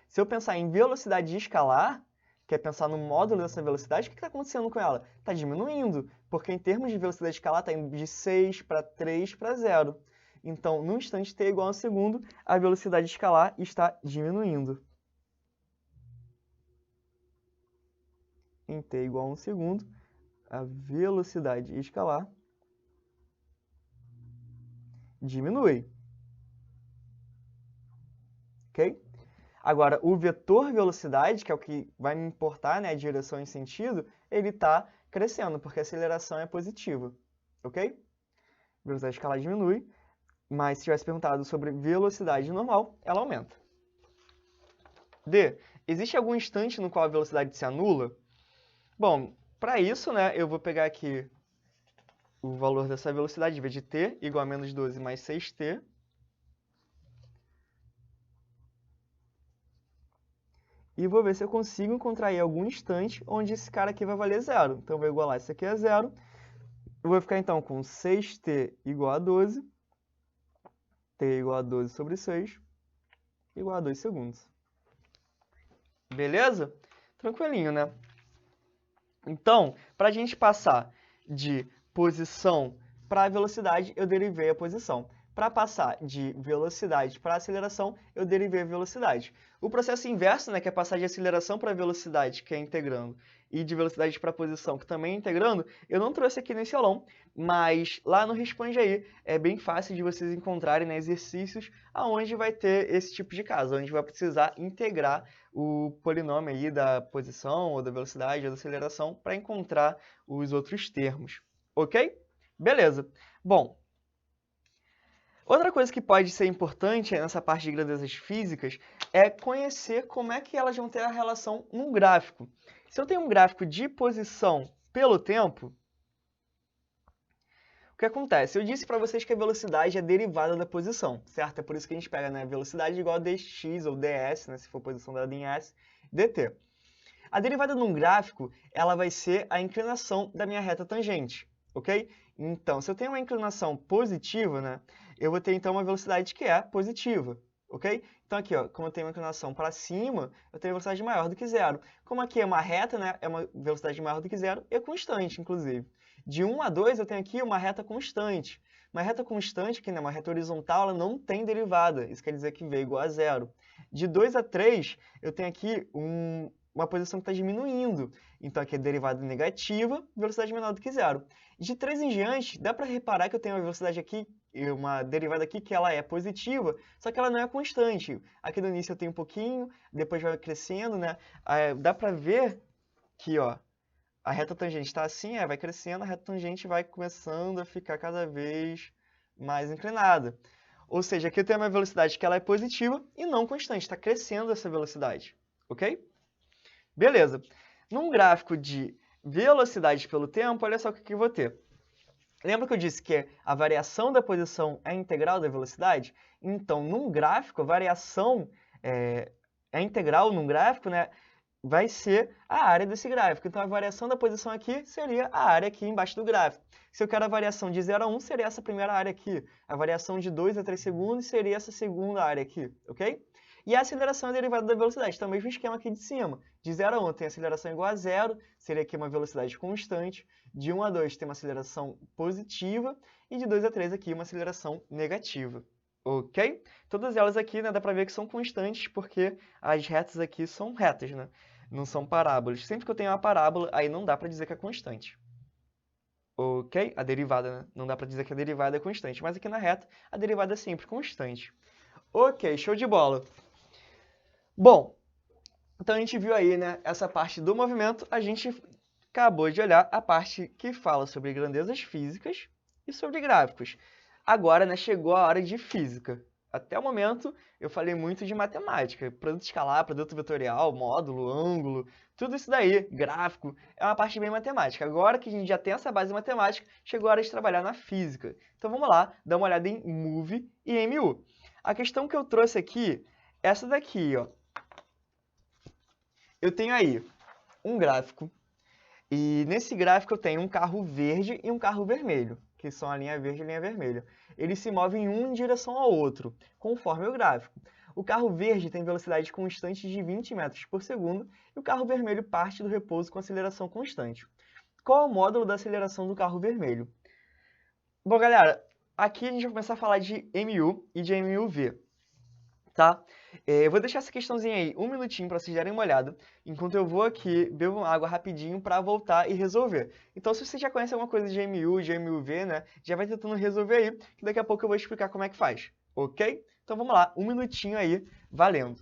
se eu pensar em velocidade escalar, que é pensar no módulo dessa velocidade, o que está acontecendo com ela? Está diminuindo, porque em termos de velocidade escalar está indo de 6 para 3 para 0. Então, no instante t igual a 1 segundo, a velocidade escalar está diminuindo. Em t igual a 1 segundo, a velocidade escalar diminui. Ok? Agora, o vetor velocidade, que é o que vai me importar, né, a direção e sentido, ele está crescendo, porque a aceleração é positiva, ok? Velocidade escalar diminui, mas se tivesse perguntado sobre velocidade normal, ela aumenta. D. Existe algum instante no qual a velocidade se anula? Bom, para isso, né, eu vou pegar aqui o valor dessa velocidade, em vez de t, igual a menos 12 mais 6t, e vou ver se eu consigo encontrar aí algum instante onde esse cara aqui vai valer zero. Então, eu vou igualar isso aqui a zero. Eu vou ficar, então, com 6t igual a 12, t igual a 12 sobre 6, igual a 2 segundos. Beleza? Tranquilinho, né? Então, para a gente passar de posição para velocidade, eu derivei a posição. Para passar de velocidade para aceleração, eu derivei a velocidade. O processo inverso, né, que é passar de aceleração para velocidade, que é integrando, e de velocidade para posição, que também é integrando, eu não trouxe aqui nesse aulão, mas lá no Responde Aí é bem fácil de vocês encontrarem, né, exercícios onde vai ter esse tipo de caso, onde vai precisar integrar o polinômio aí da posição, ou da velocidade, ou da aceleração, para encontrar os outros termos. Ok? Beleza. Bom, outra coisa que pode ser importante nessa parte de grandezas físicas é conhecer como é que elas vão ter a relação num gráfico. Se eu tenho um gráfico de posição pelo tempo, o que acontece? Eu disse para vocês que a velocidade é derivada da posição, certo? É por isso que a gente pega, né, velocidade igual a dx ou ds, né, se for posição dada em s, dt. A derivada num gráfico, ela vai ser a inclinação da minha reta tangente, ok? Então, se eu tenho uma inclinação positiva, né, eu vou ter, então, uma velocidade que é positiva, ok? Então, aqui, ó, como eu tenho uma inclinação para cima, eu tenho uma velocidade maior do que zero. Como aqui é uma reta, né, é uma velocidade maior do que zero e é constante, inclusive. De 1 a 2, eu tenho aqui uma reta constante. Uma reta constante, que é uma reta horizontal, ela não tem derivada. Isso quer dizer que v é igual a zero. De 2 a 3, eu tenho aqui uma posição que está diminuindo. Então, aqui é derivada negativa, velocidade menor do que zero. De 3 em diante, dá para reparar que eu tenho uma velocidade aqui, uma derivada aqui que ela é positiva, só que ela não é constante. Aqui no início eu tenho um pouquinho, depois vai crescendo, né? Dá para ver que, ó, a reta tangente está assim, vai crescendo, a reta tangente vai começando a ficar cada vez mais inclinada. Ou seja, aqui eu tenho uma velocidade que ela é positiva e não constante, está crescendo essa velocidade, ok? Beleza. Num gráfico de velocidade pelo tempo, olha só o que eu vou ter. Lembra que eu disse que a variação da posição é integral da velocidade? Então, num gráfico, a variação é integral num gráfico, né? Vai ser a área desse gráfico. Então, a variação da posição aqui seria a área aqui embaixo do gráfico. Se eu quero a variação de 0 a 1, seria essa primeira área aqui. A variação de 2 a 3 segundos seria essa segunda área aqui, ok? E a aceleração é derivada da velocidade. Então, o mesmo esquema aqui de cima. De 0 a 1 tem aceleração igual a zero, seria aqui uma velocidade constante. De 1 a 2 tem uma aceleração positiva. E de 2 a 3 aqui uma aceleração negativa. Ok? Todas elas aqui, né, dá para ver que são constantes, porque as retas aqui são retas, né? Não são parábolas. Sempre que eu tenho uma parábola, aí não dá para dizer que é constante. Ok? A derivada, né? Não dá para dizer que a derivada é constante. Mas aqui na reta, a derivada é sempre constante. Ok, show de bola. Bom, então a gente viu aí, né, essa parte do movimento. A gente acabou de olhar a parte que fala sobre grandezas físicas e sobre gráficos. Agora, né, chegou a hora de física. Até o momento, eu falei muito de matemática. Produto escalar, produto vetorial, módulo, ângulo, tudo isso daí, gráfico, é uma parte bem matemática. Agora que a gente já tem essa base matemática, chegou a hora de trabalhar na física. Então vamos lá, dar uma olhada em MOVE e MU. A questão que eu trouxe aqui, essa daqui, ó. Eu tenho aí um gráfico, e nesse gráfico eu tenho um carro verde e um carro vermelho, que são a linha verde e a linha vermelha. Eles se movem um em direção ao outro, conforme o gráfico. O carro verde tem velocidade constante de 20 metros por segundo e o carro vermelho parte do repouso com aceleração constante. Qual é o módulo da aceleração do carro vermelho? Bom, galera, aqui a gente vai começar a falar de MU e de MUV. Tá? Eu vou deixar essa questãozinha aí um minutinho para vocês darem uma olhada, enquanto eu vou aqui beber uma água rapidinho para voltar e resolver. Então, se você já conhece alguma coisa de MU, de MUV, né, já vai tentando resolver aí, que daqui a pouco eu vou explicar como é que faz, ok? Então vamos lá, um minutinho aí, valendo.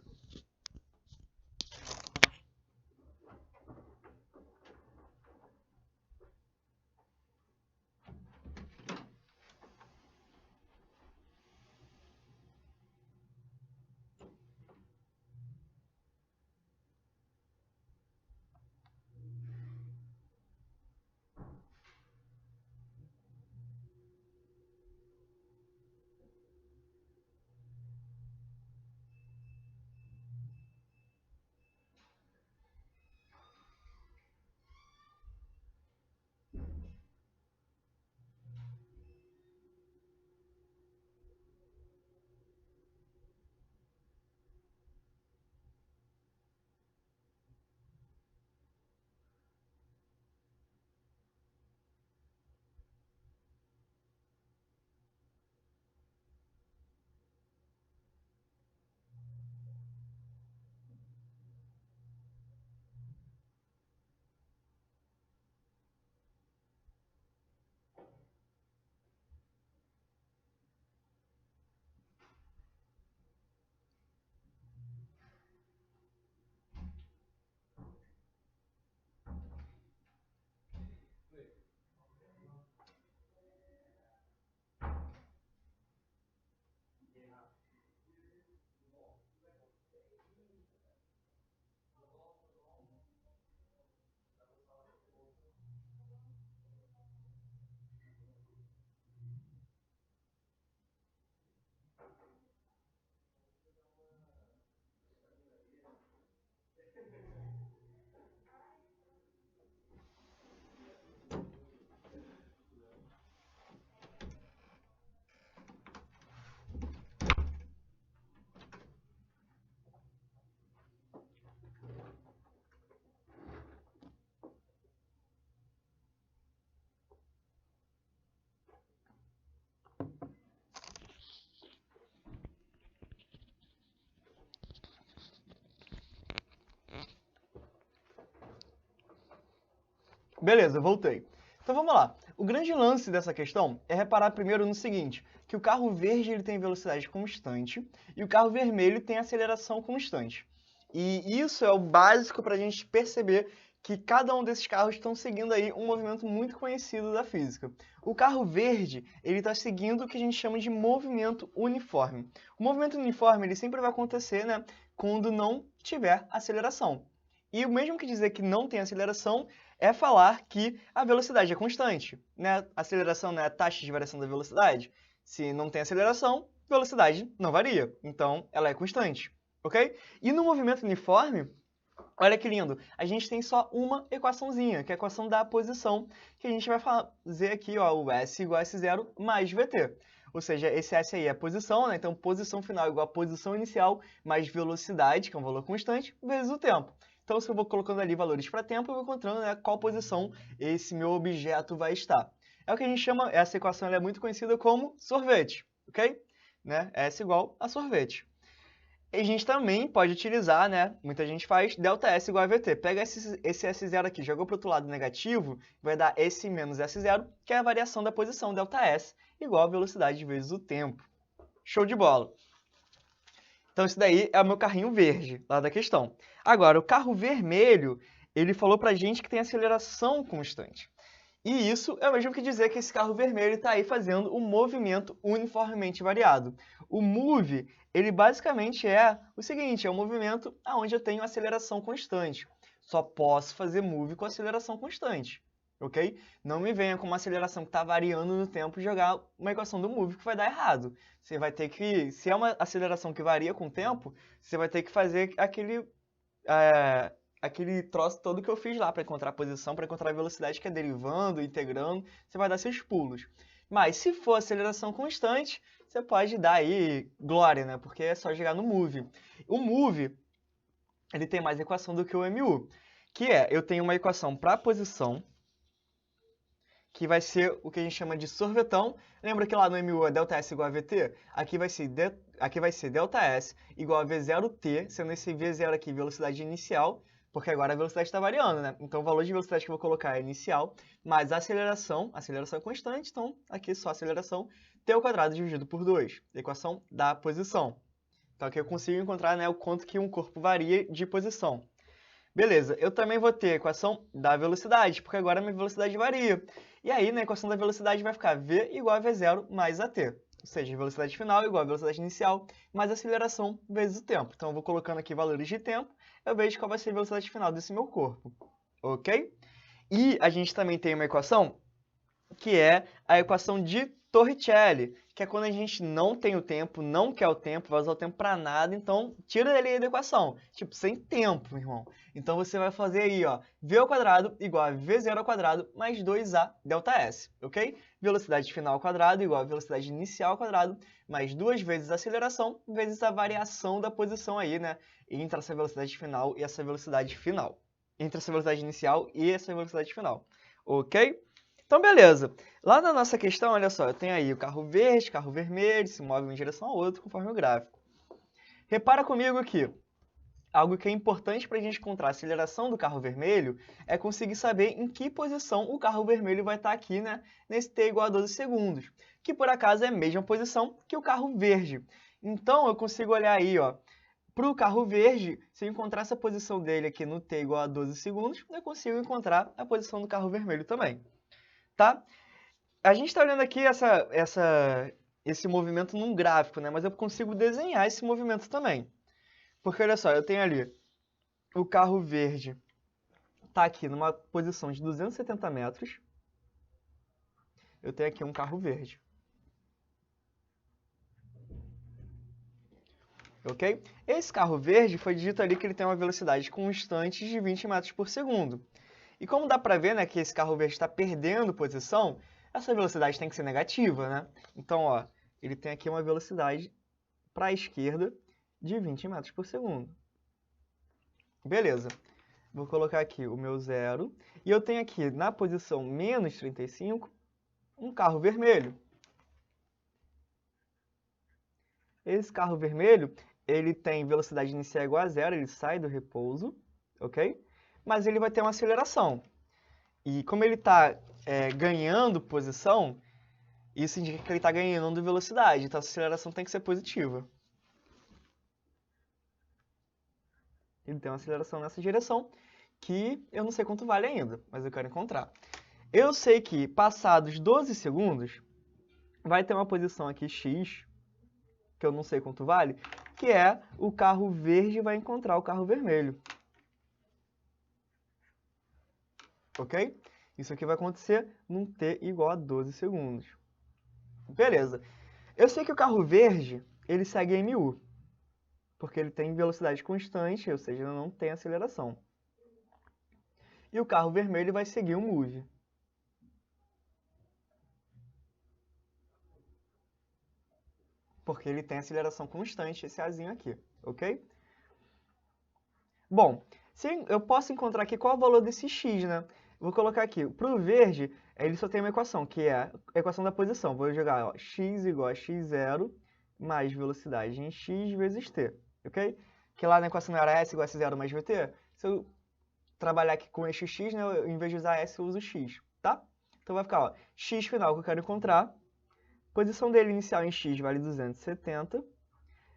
Beleza, voltei. Então vamos lá. O grande lance dessa questão é reparar primeiro no seguinte, que o carro verde ele tem velocidade constante e o carro vermelho tem aceleração constante. E isso é o básico para a gente perceber que cada um desses carros estão seguindo aí um movimento muito conhecido da física. O carro verde ele está seguindo o que a gente chama de movimento uniforme. O movimento uniforme ele sempre vai acontecer, né, quando não tiver aceleração. E o mesmo que dizer que não tem aceleração é falar que a velocidade é constante, né? A aceleração não é a taxa de variação da velocidade. Se não tem aceleração, velocidade não varia. Então, ela é constante, ok? E no movimento uniforme, olha que lindo, a gente tem só uma equaçãozinha, que é a equação da posição, que a gente vai fazer aqui, ó, o S igual a S0 mais VT. Ou seja, esse S aí é a posição, né? Então, posição final igual a posição inicial mais velocidade, que é um valor constante, vezes o tempo. Então, se eu vou colocando ali valores para tempo, eu vou encontrando, né, qual posição esse meu objeto vai estar. É o que a gente chama, essa equação ela é muito conhecida como sorvete, ok? Né? S igual a sorvete. E a gente também pode utilizar, né, muita gente faz, ΔS igual a VT. Pega esse S0 aqui, jogou para o outro lado negativo, vai dar S menos S0, que é a variação da posição, ΔS, igual a velocidade vezes o tempo. Show de bola! Então, esse daí é o meu carrinho verde, lá da questão. Agora, o carro vermelho, ele falou pra gente que tem aceleração constante. E isso é o mesmo que dizer que esse carro vermelho está aí fazendo um movimento uniformemente variado. O move, ele basicamente é o seguinte, é um movimento onde eu tenho aceleração constante. Só posso fazer move com aceleração constante, ok? Não me venha com uma aceleração que está variando no tempo e jogar uma equação do move que vai dar errado. Você vai ter que, se é uma aceleração que varia com o tempo, você vai ter que fazer aquele troço todo que eu fiz lá para encontrar a posição, para encontrar a velocidade, que é derivando, integrando, você vai dar seus pulos. Mas se for aceleração constante, você pode dar aí glória, né? Porque é só jogar no move. O move, ele tem mais equação do que o MU, que é, eu tenho uma equação para a posição, que vai ser o que a gente chama de sorvetão. Lembra que lá no MU é ΔS igual a VT? Aqui vai ser ΔS igual a V0T, sendo esse V0 aqui velocidade inicial, porque agora a velocidade está variando, né? Então o valor de velocidade que eu vou colocar é inicial, mais a aceleração é constante, então aqui só aceleração, t ao quadrado dividido por 2, equação da posição. Então aqui eu consigo encontrar, né, o quanto que um corpo varia de posição. Beleza, eu também vou ter a equação da velocidade, porque agora a minha velocidade varia. E aí, na equação da velocidade vai ficar v igual a v0 mais at. Ou seja, velocidade final igual a velocidade inicial mais aceleração vezes o tempo. Então, eu vou colocando aqui valores de tempo, eu vejo qual vai ser a velocidade final desse meu corpo. Ok? E a gente também tem uma equação que é a equação de Torricelli, que é quando a gente não tem o tempo, não quer o tempo, vai usar o tempo para nada, então tira ele aí da equação. Tipo, sem tempo, meu irmão. Então você vai fazer aí, ó, v ao quadrado igual a v0 ao quadrado mais 2a ΔS, ok? Velocidade final ao quadrado igual a velocidade inicial ao quadrado mais 2 vezes a aceleração vezes a variação da posição aí, né? Entre essa velocidade final e essa velocidade final. Entre essa velocidade inicial e essa velocidade final, ok? Então, beleza. Lá na nossa questão, olha só, eu tenho aí o carro verde, carro vermelho, se move em direção ao outro conforme o gráfico. Repara comigo aqui, algo que é importante para a gente encontrar a aceleração do carro vermelho é conseguir saber em que posição o carro vermelho vai estar aqui, né, nesse t igual a 12 segundos, que por acaso é a mesma posição que o carro verde. Então, eu consigo olhar aí, ó, para o carro verde, se eu encontrar essa posição dele aqui no t igual a 12 segundos, eu consigo encontrar a posição do carro vermelho também. Tá? A gente está olhando aqui esse movimento num gráfico, né? Mas eu consigo desenhar esse movimento também. Porque olha só, eu tenho ali o carro verde está aqui numa posição de 270 metros. Eu tenho aqui um carro verde. Ok? Esse carro verde foi dito ali que ele tem uma velocidade constante de 20 metros por segundo. E como dá para ver, né, que esse carro verde está perdendo posição, essa velocidade tem que ser negativa, né? Então, ó, ele tem aqui uma velocidade para a esquerda de 20 metros por segundo. Beleza. Vou colocar aqui o meu zero. E eu tenho aqui, na posição menos 35, um carro vermelho. Esse carro vermelho, ele tem velocidade inicial igual a zero, ele sai do repouso, ok? Mas ele vai ter uma aceleração. E como ele está ganhando posição, isso indica que ele está ganhando velocidade. Então, a aceleração tem que ser positiva. Ele tem uma aceleração nessa direção, que eu não sei quanto vale ainda, mas eu quero encontrar. Eu sei que, passados 12 segundos, vai ter uma posição aqui x, que eu não sei quanto vale, que é o carro verde vai encontrar o carro vermelho. Ok? Isso aqui vai acontecer num t igual a 12 segundos. Beleza. Eu sei que o carro verde, ele segue mu, porque ele tem velocidade constante, ou seja, ele não tem aceleração. E o carro vermelho vai seguir o move. Porque ele tem aceleração constante, esse azinho aqui, ok? Bom, eu posso encontrar aqui qual é o valor desse x, né? Vou colocar aqui, para o verde, ele só tem uma equação, que é a equação da posição. Vou jogar ó, x igual a x0 mais velocidade em x vezes t, ok? Que lá na equação era s igual a s0 mais vt. Se eu trabalhar aqui com este x, né, em vez de usar s, eu uso x, tá? Então vai ficar, ó, x final que eu quero encontrar, posição dele inicial em x vale 270,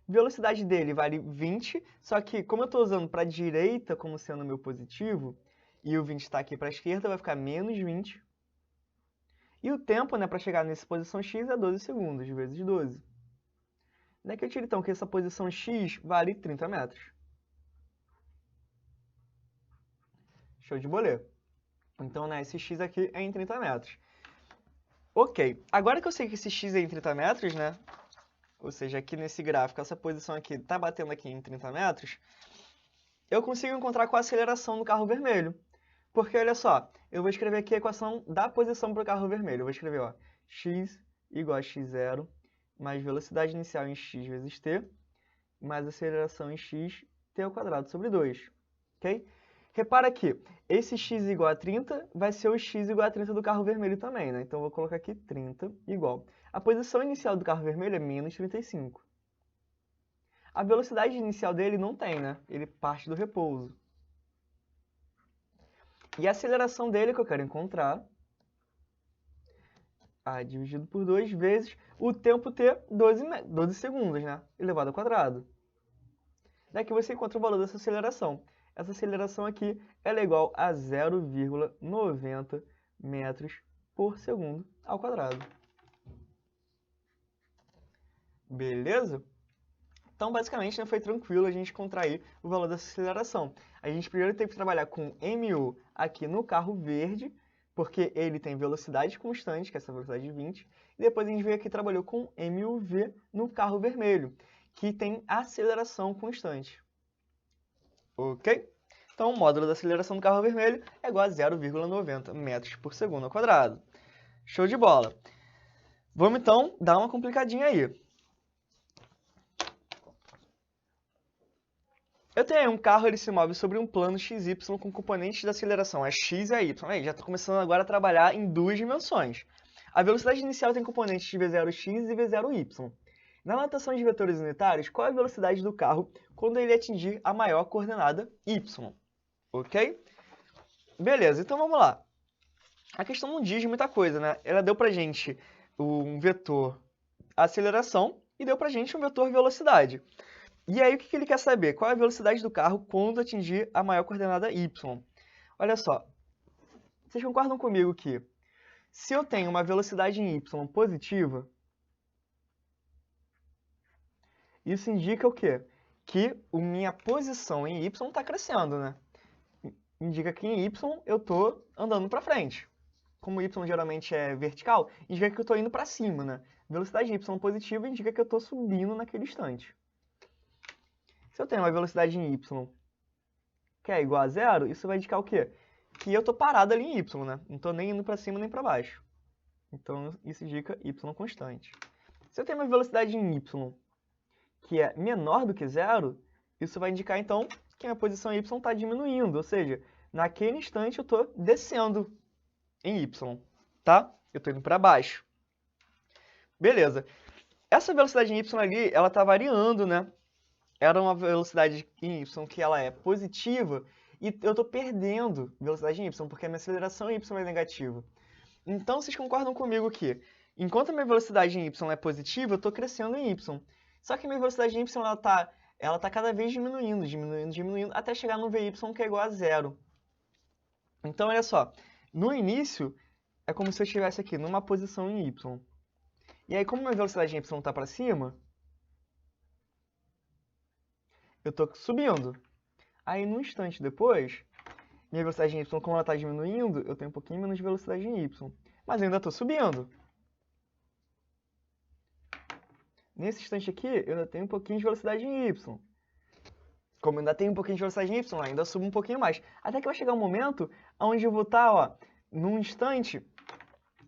velocidade dele vale 20, só que como eu estou usando para a direita como sendo meu positivo, e o 20 está aqui para a esquerda, vai ficar menos 20. E o tempo, né, para chegar nessa posição x é 12 segundos, vezes 12. Daqui eu tiro então que essa posição x vale 30 metros. Show de bolê. Então, né, esse x aqui é em 30 metros. Ok, agora que eu sei que esse x é em 30 metros, né, ou seja, aqui nesse gráfico, essa posição aqui está batendo aqui em 30 metros, eu consigo encontrar qual a aceleração do carro vermelho. Porque, olha só, eu vou escrever aqui a equação da posição para o carro vermelho. Eu vou escrever, ó, x igual a x0 mais velocidade inicial em x vezes t, mais aceleração em x, t ao quadrado sobre 2. Ok? Repara que esse x igual a 30 vai ser o x igual a 30 do carro vermelho também, né? Então, eu vou colocar aqui 30 igual. A posição inicial do carro vermelho é menos 35. A velocidade inicial dele não tem, né? Ele parte do repouso. E a aceleração dele que eu quero encontrar, A dividido por 2 vezes o tempo t, 12 segundos, né? Elevado ao quadrado. Daqui você encontra o valor dessa aceleração. Essa aceleração aqui ela é igual a 0,90 metros por segundo ao quadrado. Beleza? Então, basicamente, né, foi tranquilo a gente encontrar o valor dessa aceleração. A gente primeiro teve que trabalhar com mu aqui no carro verde, porque ele tem velocidade constante, que é essa velocidade de 20, e depois a gente veio aqui e trabalhou com muv no carro vermelho, que tem aceleração constante. Ok? Então, o módulo da aceleração do carro vermelho é igual a 0,90 metros por segundo ao quadrado. Show de bola! Vamos, então, dar uma complicadinha aí. Eu tenho um carro, ele se move sobre um plano XY com componentes de aceleração, é x e a y. Aí, já estou começando agora a trabalhar em duas dimensões. A velocidade inicial tem componentes de v0x e v0y. Na notação de vetores unitários, qual é a velocidade do carro quando ele atingir a maior coordenada y? Ok? Beleza, então vamos lá. A questão não diz muita coisa, né? Ela deu pra gente um vetor aceleração e deu pra gente um vetor velocidade. E aí, o que ele quer saber? Qual é a velocidade do carro quando atingir a maior coordenada y? Olha só, vocês concordam comigo que se eu tenho uma velocidade em y positiva, isso indica o quê? Que a minha posição em y está crescendo, né? Indica que em y eu estou andando para frente. Como y geralmente é vertical, indica que eu estou indo para cima, né? Velocidade em y positiva indica que eu estou subindo naquele instante. Se eu tenho uma velocidade em y que é igual a zero, isso vai indicar o quê? Que eu estou parado ali em y, né? Não estou nem indo para cima nem para baixo. Então, isso indica y constante. Se eu tenho uma velocidade em y que é menor do que zero, isso vai indicar, então, que a minha posição em y está diminuindo. Ou seja, naquele instante eu estou descendo em y, tá? Eu estou indo para baixo. Beleza. Essa velocidade em y ali, ela está variando, né? Era uma velocidade em y que ela é positiva, E eu estou perdendo velocidade em y, porque a minha aceleração em y é negativa. Então, vocês concordam comigo que, enquanto a minha velocidade em y é positiva, eu estou crescendo em y. Só que a minha velocidade em y ela tá cada vez diminuindo, até chegar no vy, que é igual a zero. Então, olha só, no início, é como se eu estivesse aqui numa posição em y. E aí, como minha velocidade em y está para cima, eu estou subindo. Aí, num instante depois, minha velocidade em y, como ela está diminuindo, eu tenho um pouquinho menos de velocidade em y. Mas eu ainda estou subindo. Nesse instante aqui, eu ainda tenho um pouquinho de velocidade em y. Como eu ainda tenho um pouquinho de velocidade em y, eu ainda subo um pouquinho mais. Até que vai chegar um momento onde eu vou estar, ó, num instante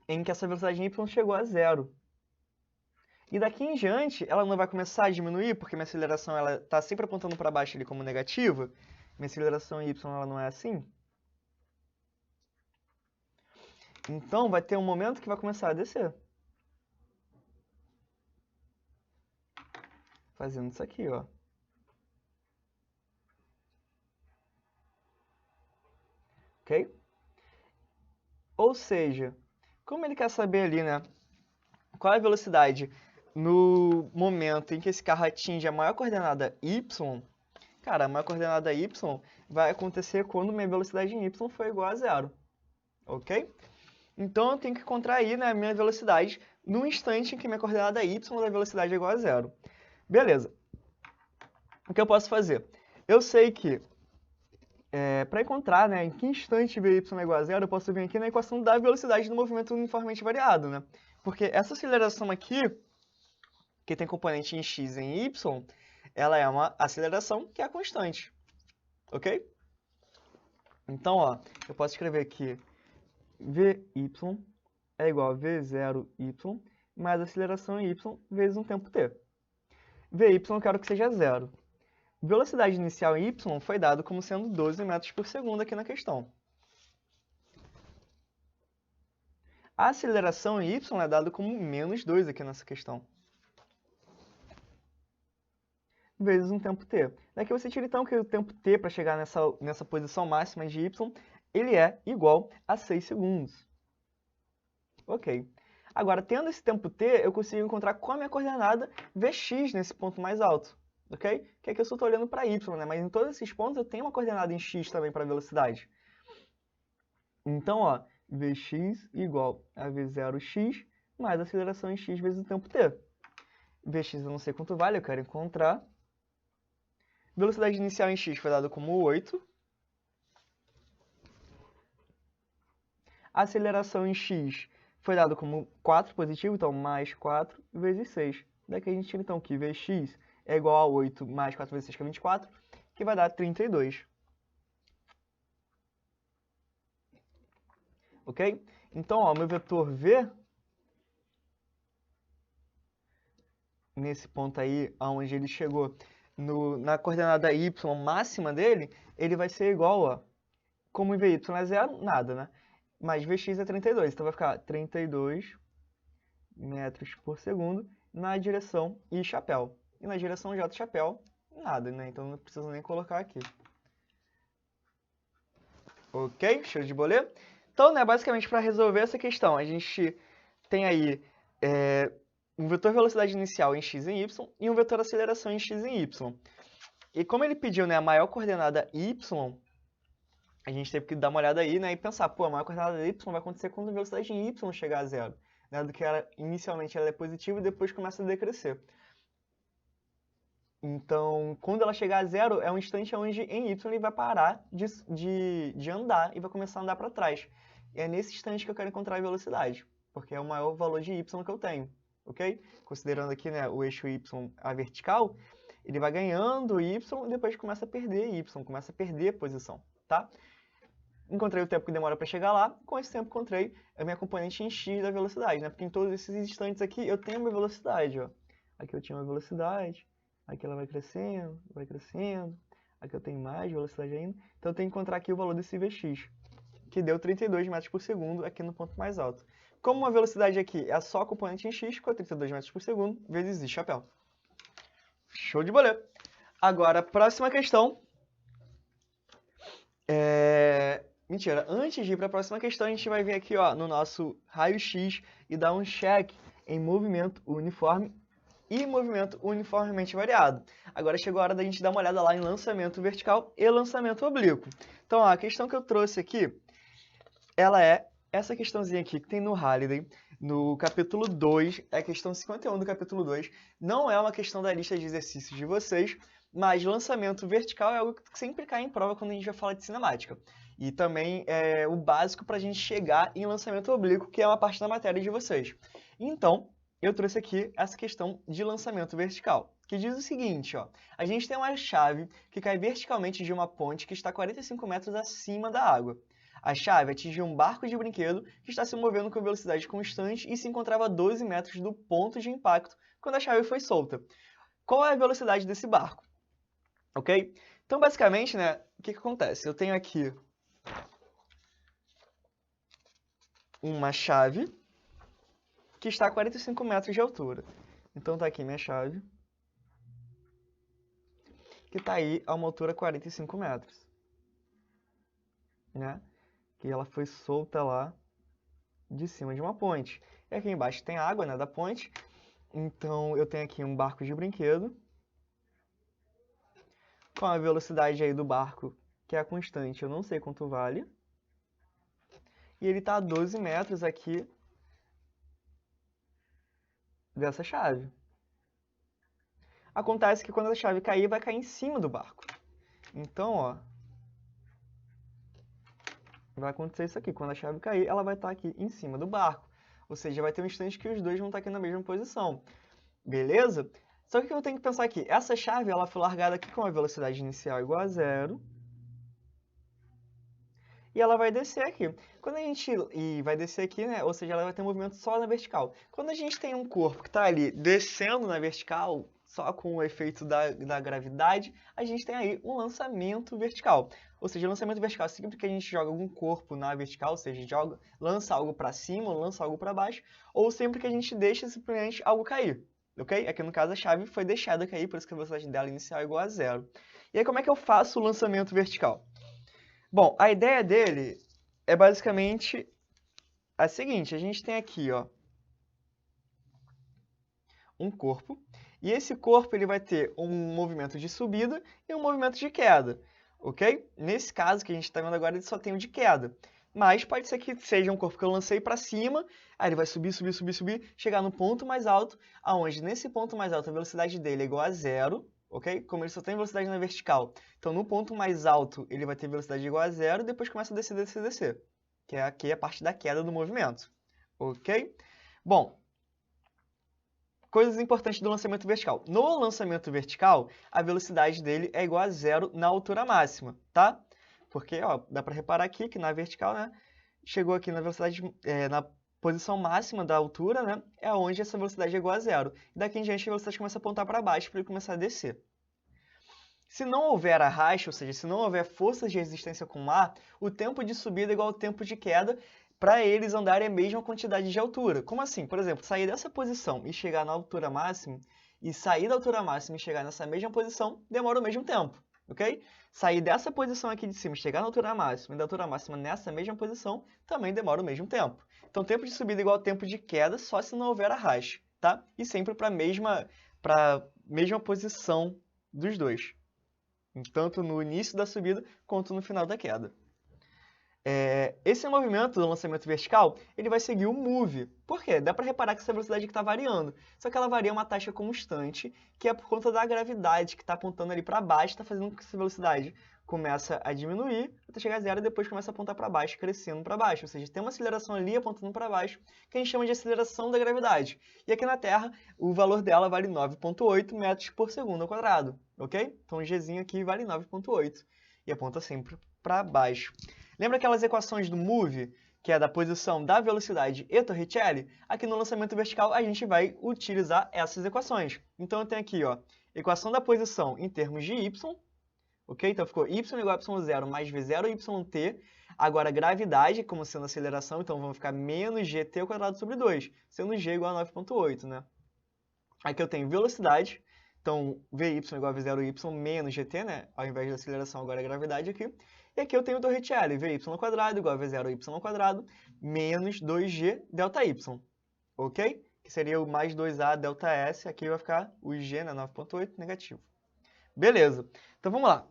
em que essa velocidade em y chegou a zero. E daqui em diante, ela não vai começar a diminuir, porque minha aceleração está sempre apontando para baixo ali como negativa. Minha aceleração em y ela não é assim. Então, vai ter um momento que vai começar a descer. Fazendo isso aqui, ó. Ok? Ou seja, como ele quer saber ali, né, qual é a velocidade no momento em que esse carro atinge a maior coordenada y, cara, a maior coordenada y vai acontecer quando minha velocidade em y for igual a zero. Ok? Então, eu tenho que encontrar aí, né, a minha velocidade no instante em que minha coordenada y da velocidade é igual a zero. Beleza. O que eu posso fazer? Eu sei que, para encontrar, né, em que instante vy é igual a zero, eu posso vir aqui na equação da velocidade do movimento uniformemente variado, né? Porque essa aceleração aqui, que tem componente em x e em y, ela é uma aceleração que é constante. Ok? Então, ó, eu posso escrever aqui vy é igual a v0y mais a aceleração em y vezes um tempo t. Vy eu quero que seja zero. Velocidade inicial em y foi dado como sendo 12 metros por segundo aqui na questão. A aceleração em y é dado como menos 2 aqui nessa questão. Vezes um tempo t. Daqui você tira então que o tempo t para chegar nessa posição máxima de y, ele é igual a 6 segundos. Ok. Agora, tendo esse tempo t, eu consigo encontrar qual é a minha coordenada vx nesse ponto mais alto. Ok? Que aqui eu só estou olhando para y, né? Mas em todos esses pontos eu tenho uma coordenada em x também para a velocidade. Então, ó, vx igual a v0x mais a aceleração em x vezes o tempo t. Vx eu não sei quanto vale, eu quero encontrar. Velocidade inicial em x foi dado como 8. A aceleração em x foi dado como 4 positivo, então mais 4 vezes 6. Daqui a gente tira então que vx é igual a 8 mais 4 vezes 6, que é 24, que vai dar 32. Ok? Então, ó, meu vetor v, nesse ponto aí, onde ele chegou na coordenada y máxima dele, ele vai ser igual, ó, como em vy é zero, nada, né? Mas vx é 32, então vai ficar 32 metros por segundo na direção i chapéu. E na direção j chapéu, nada, né? Então não preciso nem colocar aqui. Ok? Show de bolê? Então, né, basicamente, para resolver essa questão, a gente tem aí um vetor velocidade inicial em x e em y e um vetor aceleração em x e em y. E como ele pediu, né, a maior coordenada y, a gente teve que dar uma olhada aí, né, e pensar, pô, a maior coordenada y vai acontecer quando a velocidade em y chegar a zero, né, do que inicialmente ela é positiva e depois começa a decrescer. Então, quando ela chegar a zero, é um instante onde em y ele vai parar de andar e vai começar a andar para trás. E é nesse instante que eu quero encontrar a velocidade, porque é o maior valor de y que eu tenho, ok? Considerando aqui, né, o eixo y, a vertical, ele vai ganhando y e depois começa a perder y, começa a perder posição, tá? Encontrei o tempo que demora para chegar lá, com esse tempo encontrei a minha componente em x da velocidade, né? Porque em todos esses instantes aqui eu tenho uma velocidade, ó. Aqui eu tinha uma velocidade, aqui ela vai crescendo, aqui eu tenho mais velocidade ainda. Então eu tenho que encontrar aqui o valor desse vx, que deu 32 metros por segundo aqui no ponto mais alto. Como a velocidade aqui é só a componente em x, ficou 32 metros por segundo vezes i chapéu. Show de bolê! Agora, próxima questão. Mentira, antes de ir para a próxima questão, a gente vai vir aqui ó, no nosso raio-x e dar um check em movimento uniforme e movimento uniformemente variado. Agora chegou a hora da gente dar uma olhada lá em lançamento vertical e lançamento oblíquo. Então, ó, a questão que eu trouxe aqui, ela é essa questãozinha aqui que tem no Halliday, no capítulo 2, é a questão 51 do capítulo 2. Não é uma questão da lista de exercícios de vocês, mas lançamento vertical é algo que sempre cai em prova quando a gente vai falar de cinemática. E também é o básico para a gente chegar em lançamento oblíquo, que é uma parte da matéria de vocês. Então, eu trouxe aqui essa questão de lançamento vertical, que diz o seguinte, ó, a gente tem uma chave que cai verticalmente de uma ponte que está 45 metros acima da água. A chave atingiu um barco de brinquedo que está se movendo com velocidade constante e se encontrava a 12 metros do ponto de impacto quando a chave foi solta. Qual é a velocidade desse barco? Ok? Então, basicamente, né, o que acontece? Eu tenho aqui uma chave que está a 45 metros de altura. Então, está aqui minha chave, que está aí a uma altura de 45 metros. Né? Que ela foi solta lá de cima de uma ponte. E aqui embaixo tem água, né, da ponte. Então, eu tenho aqui um barco de brinquedo, com a velocidade aí do barco, que é a constante, eu não sei quanto vale. E ele está a 12 metros aqui dessa chave. Acontece que quando a chave cair, vai cair em cima do barco. Então, ó, vai acontecer isso aqui. Quando a chave cair, ela vai estar aqui em cima do barco. Ou seja, vai ter um instante que os dois vão estar aqui na mesma posição. Beleza? Só que eu tenho que pensar aqui. Essa chave ela foi largada aqui com a velocidade inicial igual a 0. E ela vai descer aqui. Quando a gente... E vai descer aqui, né? Ou seja, ela vai ter um movimento só na vertical. Quando a gente tem um corpo que está ali descendo na vertical, só com o efeito da gravidade, a gente tem aí um lançamento vertical. Ou seja, lançamento vertical sempre que a gente joga algum corpo na vertical, ou seja, lança algo para cima ou lança algo para baixo, ou sempre que a gente deixa simplesmente algo cair. Ok? Aqui no caso a chave foi deixada cair, por isso que a velocidade dela inicial é igual a 0. E aí como é que eu faço o lançamento vertical? Bom, a ideia dele é basicamente a seguinte, a gente tem aqui, ó, um corpo, e esse corpo ele vai ter um movimento de subida e um movimento de queda, ok? Nesse caso que a gente está vendo agora, ele só tem o de queda, mas pode ser que seja um corpo que eu lancei para cima, aí ele vai subir, subir, subir, subir, chegar no ponto mais alto, aonde nesse ponto mais alto a velocidade dele é igual a 0, ok? Como ele só tem velocidade na vertical, então no ponto mais alto ele vai ter velocidade igual a 0 e depois começa a descer, descer, descer, que é aqui a parte da queda do movimento, ok? Bom, coisas importantes do lançamento vertical. No lançamento vertical, a velocidade dele é igual a 0 na altura máxima, tá? Porque, ó, dá para reparar aqui que na vertical, né, chegou aqui na velocidade, na posição máxima da altura, né, é onde essa velocidade é igual a 0. E daqui em diante a velocidade começa a apontar para baixo para ele começar a descer. Se não houver arrasto, ou seja, se não houver forças de resistência com o ar, o tempo de subida é igual ao tempo de queda para eles andarem a mesma quantidade de altura. Como assim? Por exemplo, sair dessa posição e chegar na altura máxima, e sair da altura máxima e chegar nessa mesma posição, demora o mesmo tempo, ok? Sair dessa posição aqui de cima e chegar na altura máxima, e da altura máxima nessa mesma posição, também demora o mesmo tempo. Então, tempo de subida é igual ao tempo de queda, só se não houver arrasto, tá? E sempre para a mesma posição dos dois, tanto no início da subida quanto no final da queda. Esse movimento do lançamento vertical, ele vai seguir o move. Por quê? Dá para reparar que essa velocidade está variando. Só que ela varia uma taxa constante, que é por conta da gravidade que está apontando ali para baixo, está fazendo com que essa velocidade começa a diminuir, até chegar a 0 e depois começa a apontar para baixo, crescendo para baixo. Ou seja, tem uma aceleração ali apontando para baixo, que a gente chama de aceleração da gravidade. E aqui na Terra, o valor dela vale 9,8 metros por segundo ao quadrado, ok? Então o Gzinho aqui vale 9,8 e aponta sempre para baixo. Lembra aquelas equações do move, que é da posição da velocidade e Torricelli? Aqui no lançamento vertical a gente vai utilizar essas equações. Então eu tenho aqui, ó, equação da posição em termos de y, ok? Então ficou y igual a y0 mais v0 yt. Agora gravidade, como sendo aceleração, então vamos ficar menos gt ao quadrado sobre 2, sendo g igual a 9,8, né? Aqui eu tenho velocidade, então vy igual a v0y menos gt, né? Ao invés da aceleração, agora é gravidade aqui. E aqui eu tenho o Torricelli, vy² igual a v0y² menos 2g delta y, ok? Que seria o mais 2a delta s, aqui vai ficar o g, né, 9,8, negativo. Beleza, então vamos lá.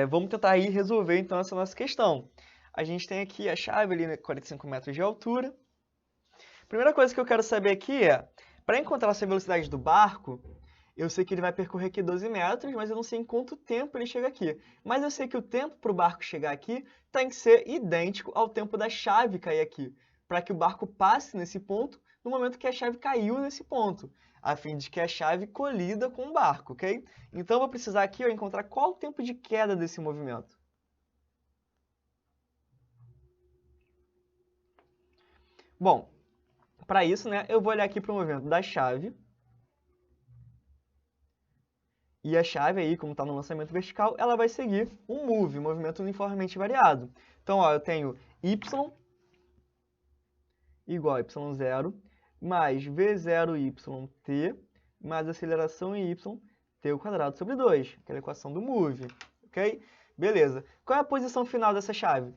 Vamos tentar aí resolver então essa nossa questão. A gente tem aqui a chave ali, né, 45 metros de altura. Primeira coisa que eu quero saber aqui é, para encontrar essa velocidade do barco, eu sei que ele vai percorrer aqui 12 metros, mas eu não sei em quanto tempo ele chega aqui. Mas eu sei que o tempo para o barco chegar aqui tem que ser idêntico ao tempo da chave cair aqui, para que o barco passe nesse ponto no momento que a chave caiu nesse ponto, a fim de que a chave colida com o barco, ok? Então eu vou precisar aqui encontrar qual o tempo de queda desse movimento. Bom, para isso, né, eu vou olhar aqui para o movimento da chave. E a chave aí, como está no lançamento vertical, ela vai seguir um move, um movimento uniformemente variado. Então, ó, eu tenho y igual a y0 mais v0yt mais aceleração em y t² sobre 2, aquela equação do move, ok? Beleza. Qual é a posição final dessa chave?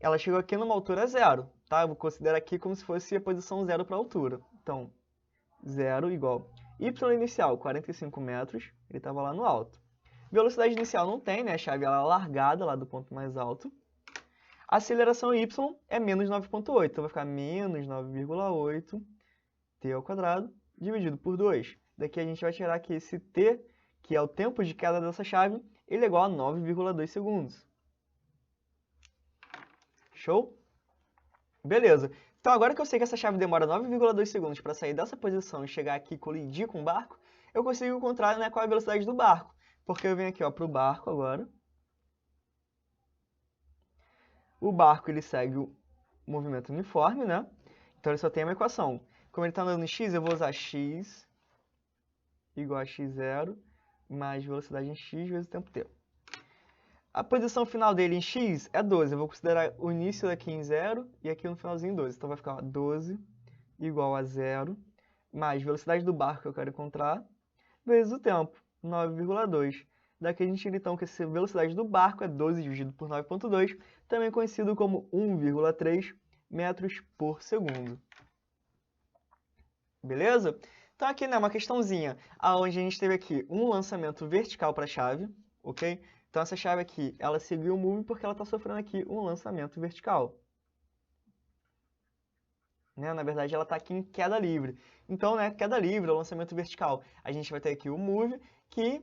Ela chegou aqui numa altura 0, tá? Eu vou considerar aqui como se fosse a posição 0 para a altura. Então, 0 igual y inicial, 45 metros, ele estava lá no alto. Velocidade inicial não tem, né? A chave ela é largada lá do ponto mais alto. A aceleração y é menos 9,8, então vai ficar menos 9,8 t² dividido por 2. Daqui a gente vai tirar que esse t, que é o tempo de queda dessa chave, ele é igual a 9,2 segundos. Show? Beleza. Então, agora que eu sei que essa chave demora 9,2 segundos para sair dessa posição e chegar aqui e colidir com o barco, eu consigo encontrar, né, qual é a velocidade do barco. Porque eu venho aqui para o barco agora. O barco ele segue o movimento uniforme, né? Então ele só tem uma equação. Como ele está andando em x, eu vou usar x igual a x0 mais velocidade em x vezes o tempo t. A posição final dele em x é 12. Eu vou considerar o início daqui em 0 e aqui no finalzinho em 12. Então vai ficar 12 igual a 0 mais velocidade do barco que eu quero encontrar vezes o tempo, 9,2. Daqui a gente tira então que essa velocidade do barco é 12 dividido por 9,2, também conhecido como 1,3 metros por segundo. Beleza? Então aqui, né, uma questãozinha, onde a gente teve aqui um lançamento vertical para a chave, ok? Então essa chave aqui, ela seguiu o move porque ela está sofrendo aqui um lançamento vertical. Né? Na verdade, ela está aqui em queda livre. Então, né, queda livre, ou lançamento vertical, a gente vai ter aqui o move, que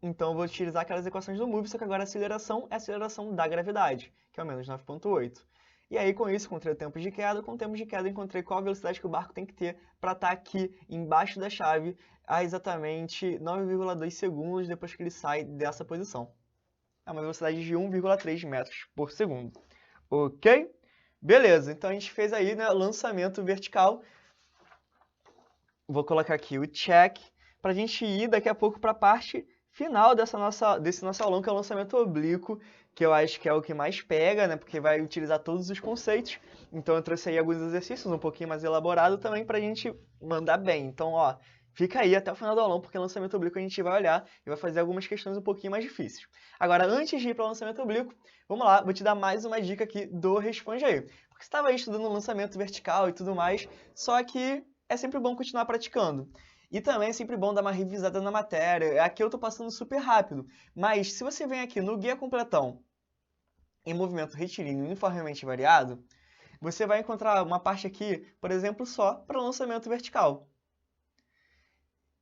então eu vou utilizar aquelas equações do move, só que agora a aceleração é a aceleração da gravidade, que é o menos 9,8. E aí, com isso, encontrei o tempo de queda. Com o tempo de queda, encontrei qual a velocidade que o barco tem que ter para estar aqui embaixo da chave a exatamente 9,2 segundos depois que ele sai dessa posição. É uma velocidade de 1,3 metros por segundo. Ok? Beleza, então a gente fez aí, né, lançamento vertical. Vou colocar aqui o check para a gente ir daqui a pouco para a parte final desse nosso aulão, que é o lançamento oblíquo, que eu acho que é o que mais pega, né, porque vai utilizar todos os conceitos. Então eu trouxe aí alguns exercícios um pouquinho mais elaborados também para a gente mandar bem. Então, ó, fica aí até o final do aulão, porque lançamento oblíquo a gente vai olhar e vai fazer algumas questões um pouquinho mais difíceis. Agora, antes de ir para o lançamento oblíquo, vamos lá, vou te dar mais uma dica aqui do Responde Aí. Porque você estava aí estudando lançamento vertical e tudo mais, só que é sempre bom continuar praticando. E também é sempre bom dar uma revisada na matéria. Aqui eu estou passando super rápido, mas se você vem aqui no Guia Completão, em movimento retilíneo uniformemente variado, você vai encontrar uma parte aqui, por exemplo, só para lançamento vertical.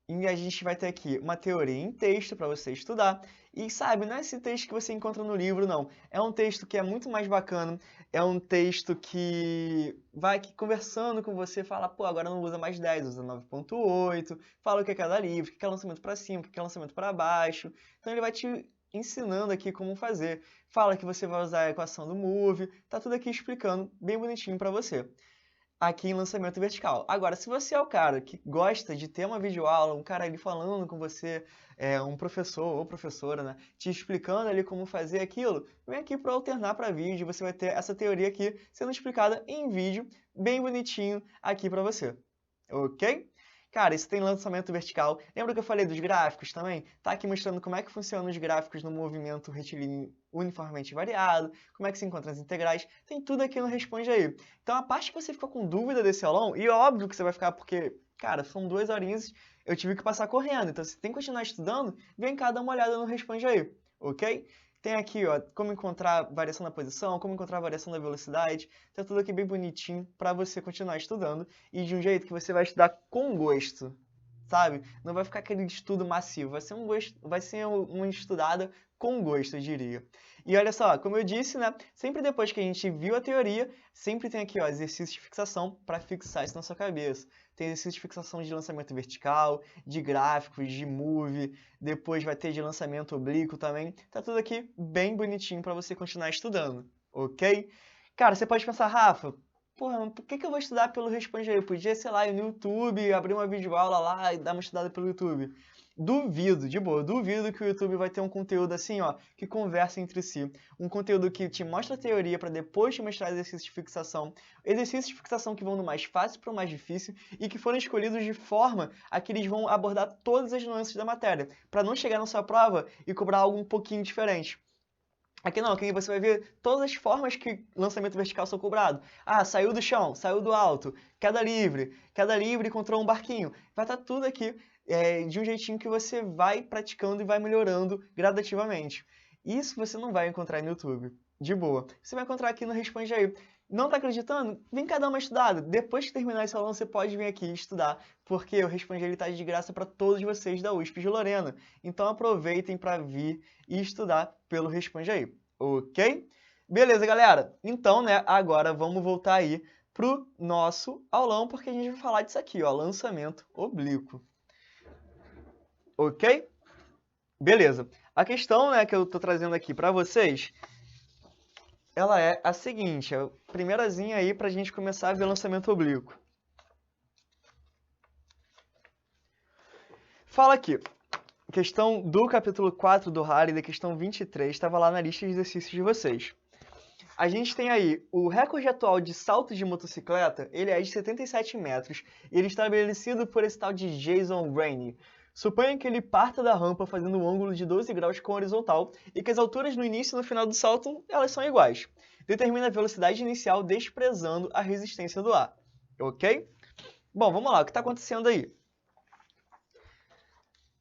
E a gente vai ter aqui uma teoria em texto para você estudar. E sabe, não é esse texto que você encontra no livro, não. É um texto que é muito mais bacana. É um texto que vai aqui conversando com você, fala, pô, agora não usa mais 10, usa 9,8. Fala o que é cada livro, o que é lançamento para cima, o que é lançamento para baixo. Então ele vai te ensinando aqui como fazer. Fala que você vai usar a equação do move. Tá tudo aqui explicando bem bonitinho para você. Aqui em lançamento vertical. Agora, se você é o cara que gosta de ter uma videoaula, um cara ali falando com você, um professor ou professora, né, te explicando ali como fazer aquilo, vem aqui para alternar para vídeo, você vai ter essa teoria aqui sendo explicada em vídeo, bem bonitinho aqui para você. Ok? Cara, isso tem lançamento vertical. Lembra que eu falei dos gráficos também? Tá aqui mostrando como é que funcionam os gráficos no movimento retilíneo uniformemente variado, como é que se encontram as integrais, tem tudo aqui no Responde Aí. Então a parte que você ficou com dúvida desse aulão, e óbvio que você vai ficar porque, cara, são 2 horinhas, eu tive que passar correndo, então você tem que continuar estudando, vem cá dar uma olhada no Responde Aí, ok? Tem aqui, ó, como encontrar variação da posição, como encontrar variação da velocidade, tá tudo aqui bem bonitinho para você continuar estudando e de um jeito que você vai estudar com gosto, sabe? Não vai ficar aquele estudo massivo, vai ser uma estudada com gosto, eu diria. E olha só, como eu disse, né? Sempre depois que a gente viu a teoria, sempre tem aqui, ó, exercício de fixação para fixar isso na sua cabeça. Tem exercício de fixação de lançamento vertical, de gráficos, de move, depois vai ter de lançamento oblíquo também. Tá tudo aqui bem bonitinho para você continuar estudando, ok? Cara, você pode pensar, Rafa, porra, por que eu vou estudar pelo Responde Aí? Eu podia, sei lá, ir no YouTube, abrir uma videoaula lá e dar uma estudada pelo YouTube. Duvido, de boa, duvido que o YouTube vai ter um conteúdo assim, ó, que conversa entre si. Um conteúdo que te mostra a teoria para depois te mostrar exercícios de fixação. Exercícios de fixação que vão do mais fácil para o mais difícil e que foram escolhidos de forma a que eles vão abordar todas as nuances da matéria, para não chegar na sua prova e cobrar algo um pouquinho diferente. Aqui não, aqui você vai ver todas as formas que lançamento vertical são cobrados. Ah, saiu do chão, saiu do alto, queda livre encontrou um barquinho. Vai estar tudo aqui de um jeitinho que você vai praticando e vai melhorando gradativamente. Isso você não vai encontrar no YouTube, de boa. Você vai encontrar aqui no Responde Aí. Não está acreditando? Vem cá dar uma estudada. Depois que terminar esse aulão, você pode vir aqui estudar, porque o Responde Aí está de graça para todos vocês da USP de Lorena. Então aproveitem para vir e estudar pelo Responde Aí, ok? Beleza, galera? Então, né, agora vamos voltar aí pro nosso aulão, porque a gente vai falar disso aqui, ó, lançamento oblíquo. Ok? Beleza. A questão, né, que eu tô trazendo aqui para vocês, ela é a seguinte, a primeirazinha aí pra gente começar a ver lançamento oblíquo. Fala aqui, questão do capítulo 4 do Harry, da questão 23, estava lá na lista de exercícios de vocês. A gente tem aí o recorde atual de salto de motocicleta, ele é de 77 metros, e ele é estabelecido por esse tal de Jason Rainey. Suponha que ele parta da rampa fazendo um ângulo de 12 graus com a horizontal e que as alturas no início e no final do salto elas são iguais. Determina a velocidade inicial desprezando a resistência do ar. Ok? Bom, vamos lá, o que está acontecendo aí?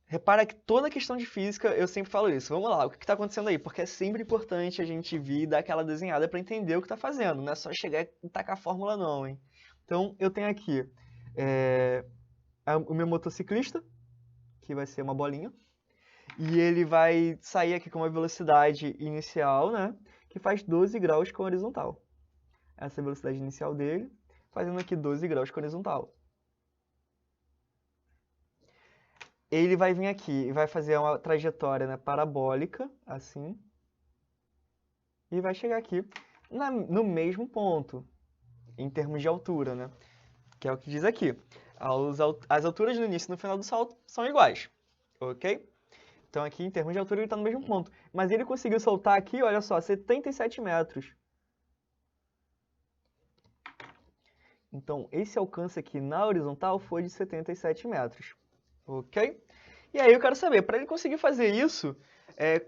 Repara que toda questão de física eu sempre falo isso. Vamos lá, o que está acontecendo aí? Porque é sempre importante a gente vir e dar aquela desenhada para entender o que está fazendo. Não é só chegar e tacar a fórmula não, hein? Então, eu tenho aqui o meu motociclista, que vai ser uma bolinha. E ele vai sair aqui com uma velocidade inicial, né? Que faz 12 graus com a horizontal. Essa é a velocidade inicial dele, fazendo aqui 12 graus com a horizontal. Ele vai vir aqui e vai fazer uma trajetória, né, parabólica, assim. E vai chegar aqui no mesmo ponto, em termos de altura, né? Que é o que diz aqui. As alturas no início e no final do salto são iguais, ok? Então aqui, em termos de altura, ele está no mesmo ponto. Mas ele conseguiu soltar aqui, olha só, 77 metros. Então, esse alcance aqui na horizontal foi de 77 metros, ok? E aí eu quero saber, para ele conseguir fazer isso,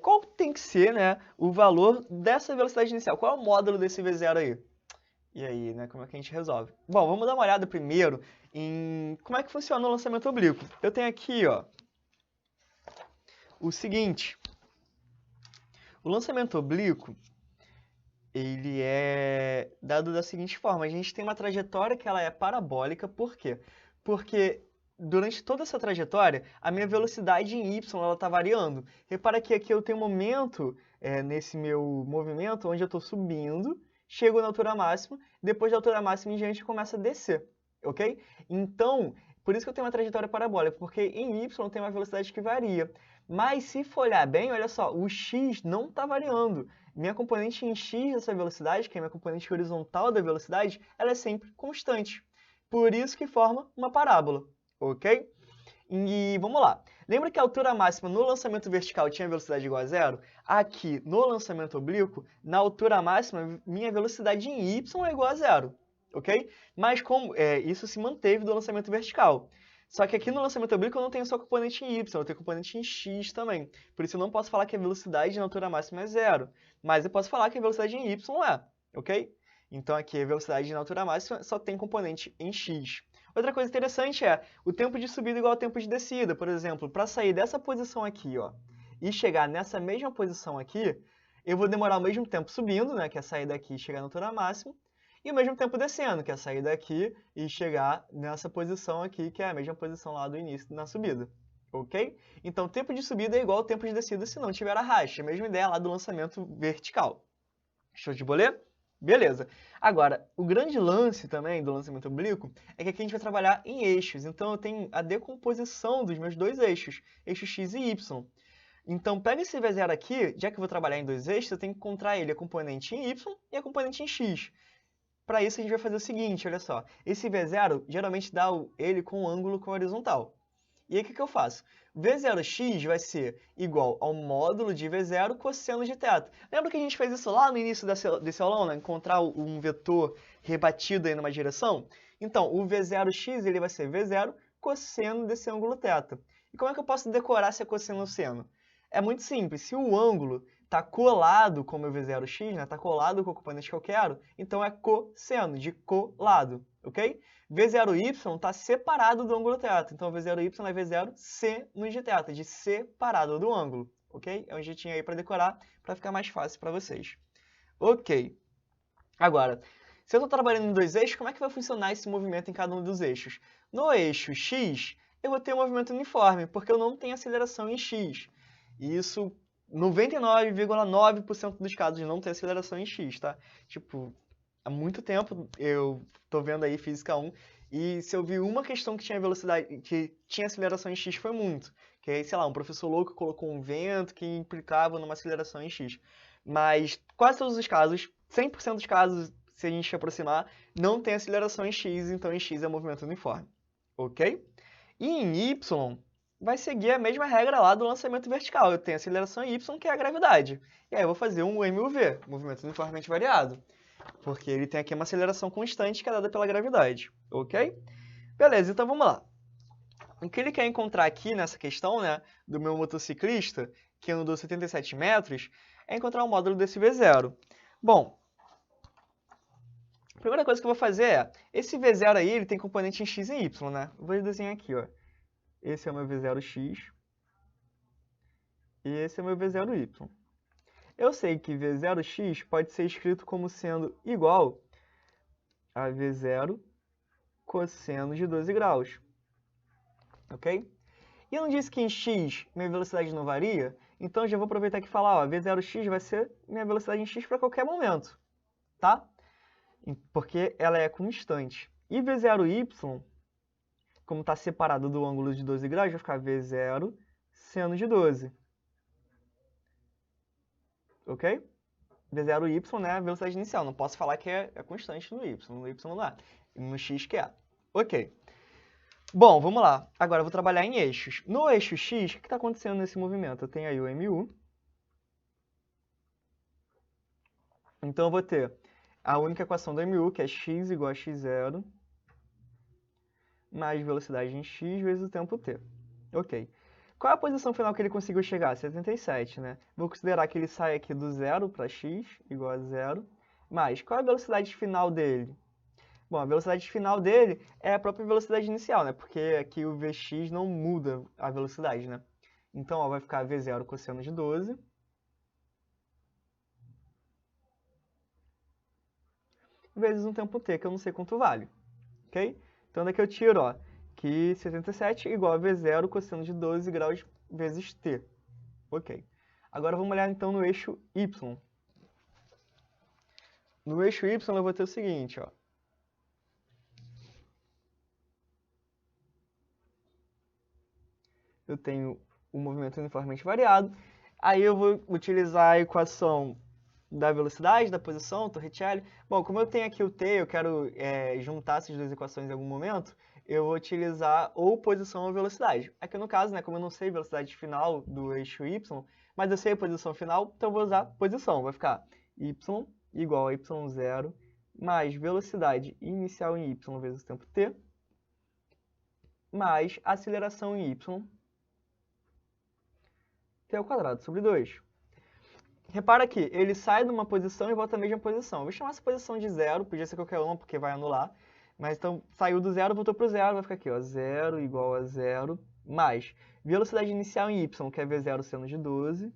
qual tem que ser, né, o valor dessa velocidade inicial? Qual é o módulo desse V0 aí? E aí, né, como é que a gente resolve? Bom, vamos dar uma olhada primeiro em como é que funciona o lançamento oblíquo. Eu tenho aqui, ó, o seguinte. O lançamento oblíquo, ele é dado da seguinte forma. A gente tem uma trajetória que ela é parabólica. Por quê? Porque durante toda essa trajetória, a minha velocidade em y está variando. Repara que aqui eu tenho um momento nesse meu movimento onde eu estou subindo, chego na altura máxima, depois da altura máxima em diante começa a descer, ok? Então, por isso que eu tenho uma trajetória parabólica, porque em y tem uma velocidade que varia. Mas se for olhar bem, olha só, o x não está variando. Minha componente em x dessa velocidade, que é a minha componente horizontal da velocidade, ela é sempre constante. Por isso que forma uma parábola, ok? E vamos lá. Lembra que a altura máxima no lançamento vertical tinha velocidade igual a zero? Aqui, no lançamento oblíquo, na altura máxima, minha velocidade em y é igual a zero, ok? Mas como isso se manteve do lançamento vertical. Só que aqui no lançamento oblíquo eu não tenho só componente em y, eu tenho componente em x também. Por isso eu não posso falar que a velocidade na altura máxima é 0. Mas eu posso falar que a velocidade em y é, ok? Então aqui a velocidade na altura máxima só tem componente em x. Outra coisa interessante é o tempo de subida igual ao tempo de descida. Por exemplo, para sair dessa posição aqui, ó, e chegar nessa mesma posição aqui, eu vou demorar o mesmo tempo subindo, né, que é sair daqui e chegar na altura máxima, e o mesmo tempo descendo, que é sair daqui e chegar nessa posição aqui, que é a mesma posição lá do início na subida, ok? Então, tempo de subida é igual ao tempo de descida se não tiver arraste. A mesma ideia lá do lançamento vertical. Show de bolê? Beleza. Agora, o grande lance também do lançamento oblíquo é que aqui a gente vai trabalhar em eixos. Então, eu tenho a decomposição dos meus dois eixos, eixo x e y. Então, pega esse V0 aqui, já que eu vou trabalhar em dois eixos, eu tenho que encontrar ele a componente em y e a componente em x. Para isso, a gente vai fazer o seguinte, olha só. Esse V0, geralmente dá ele com um ângulo com horizontal. E aí, o que eu faço? V0x vai ser igual ao módulo de V0 cosseno de θ. Lembra que a gente fez isso lá no início desse aulão, né? Encontrar um vetor rebatido aí numa direção? Então, o V0x ele vai ser V0 cosseno desse ângulo θ. E como é que eu posso decorar se é cosseno ou seno? É muito simples. Se o ângulo está colado com o meu V0x, né? Está colado com o componente que eu quero, então é cosseno, de colado, ok? V0y está separado do ângulo θ, então V0y é V0 seno de θ, de separado do ângulo, ok? É um jeitinho aí para decorar, para ficar mais fácil para vocês. Ok. Agora, se eu estou trabalhando em dois eixos, como é que vai funcionar esse movimento em cada um dos eixos? No eixo x, eu vou ter um movimento uniforme, porque eu não tenho aceleração em x. E isso, 99,9% dos casos não tem aceleração em x, tá? Tipo, há muito tempo eu tô vendo aí Física 1, e se eu vi uma questão que tinha velocidade, que tinha aceleração em x, foi muito. Que aí, sei lá, um professor louco colocou um vento que implicava numa aceleração em x. Mas quase todos os casos, 100% dos casos, se a gente se aproximar, não tem aceleração em x, então em x é movimento uniforme, ok? E em y, vai seguir a mesma regra lá do lançamento vertical. Eu tenho aceleração em y, que é a gravidade. E aí eu vou fazer um MUV, movimento uniformemente variado. Porque ele tem aqui uma aceleração constante que é dada pela gravidade, ok? Beleza, então vamos lá. O que ele quer encontrar aqui nessa questão, né, do meu motociclista, que andou 77 metros, é encontrar o módulo desse V0. Bom, a primeira coisa que eu vou fazer é, esse V0 aí, ele tem componente em x e y, né? Eu vou desenhar aqui, ó. Esse é o meu V0x e esse é o meu V0y. Eu sei que V0x pode ser escrito como sendo igual a V0 cosseno de 12 graus, ok? E eu não disse que em x minha velocidade não varia? Então eu já vou aproveitar aqui e falar, ó, V0x vai ser minha velocidade em x para qualquer momento, tá? Porque ela é constante. E V0y, como está separado do ângulo de 12 graus, vai ficar V0 seno de 12. Ok? V0y, né, a velocidade inicial. Não posso falar que é constante no y não é. No x que é. Ok. Bom, vamos lá. Agora eu vou trabalhar em eixos. No eixo x, o que está acontecendo nesse movimento? Eu tenho aí o MU. Então eu vou ter a única equação do MU, que é x igual a x0, mais velocidade em x vezes o tempo t. Ok. Qual é a posição final que ele conseguiu chegar? 77, né? Vou considerar que ele sai aqui do zero para x, igual a zero. Mas qual é a velocidade final dele? Bom, a velocidade final dele é a própria velocidade inicial, né? Porque aqui o Vx não muda a velocidade, né? Então, ó, vai ficar V0 cosseno de 12. Vezes um tempo t, que eu não sei quanto vale. Ok? Então, daqui eu tiro, ó, que 77 igual a V0 cosseno de 12 graus vezes t. Ok. Agora vamos olhar então no eixo y. No eixo y eu vou ter o seguinte, ó. Eu tenho o movimento uniformemente variado. Aí eu vou utilizar a equação da velocidade, da posição, Torricelli. Bom, como eu tenho aqui o t, eu quero juntar essas duas equações em algum momento, eu vou utilizar ou posição ou velocidade. Aqui no caso, né, como eu não sei a velocidade final do eixo y, mas eu sei a posição final, então eu vou usar posição. Vai ficar y igual a y0 mais velocidade inicial em y vezes o tempo t, mais aceleração em y, t ao quadrado sobre 2. Repara que ele sai de uma posição e volta à mesma posição. Eu vou chamar essa posição de 0, podia ser qualquer uma, porque vai anular. Mas então, saiu do 0, voltou para o 0, vai ficar aqui, ó, 0 igual a 0, mais velocidade inicial em y, que é v0 seno de 12,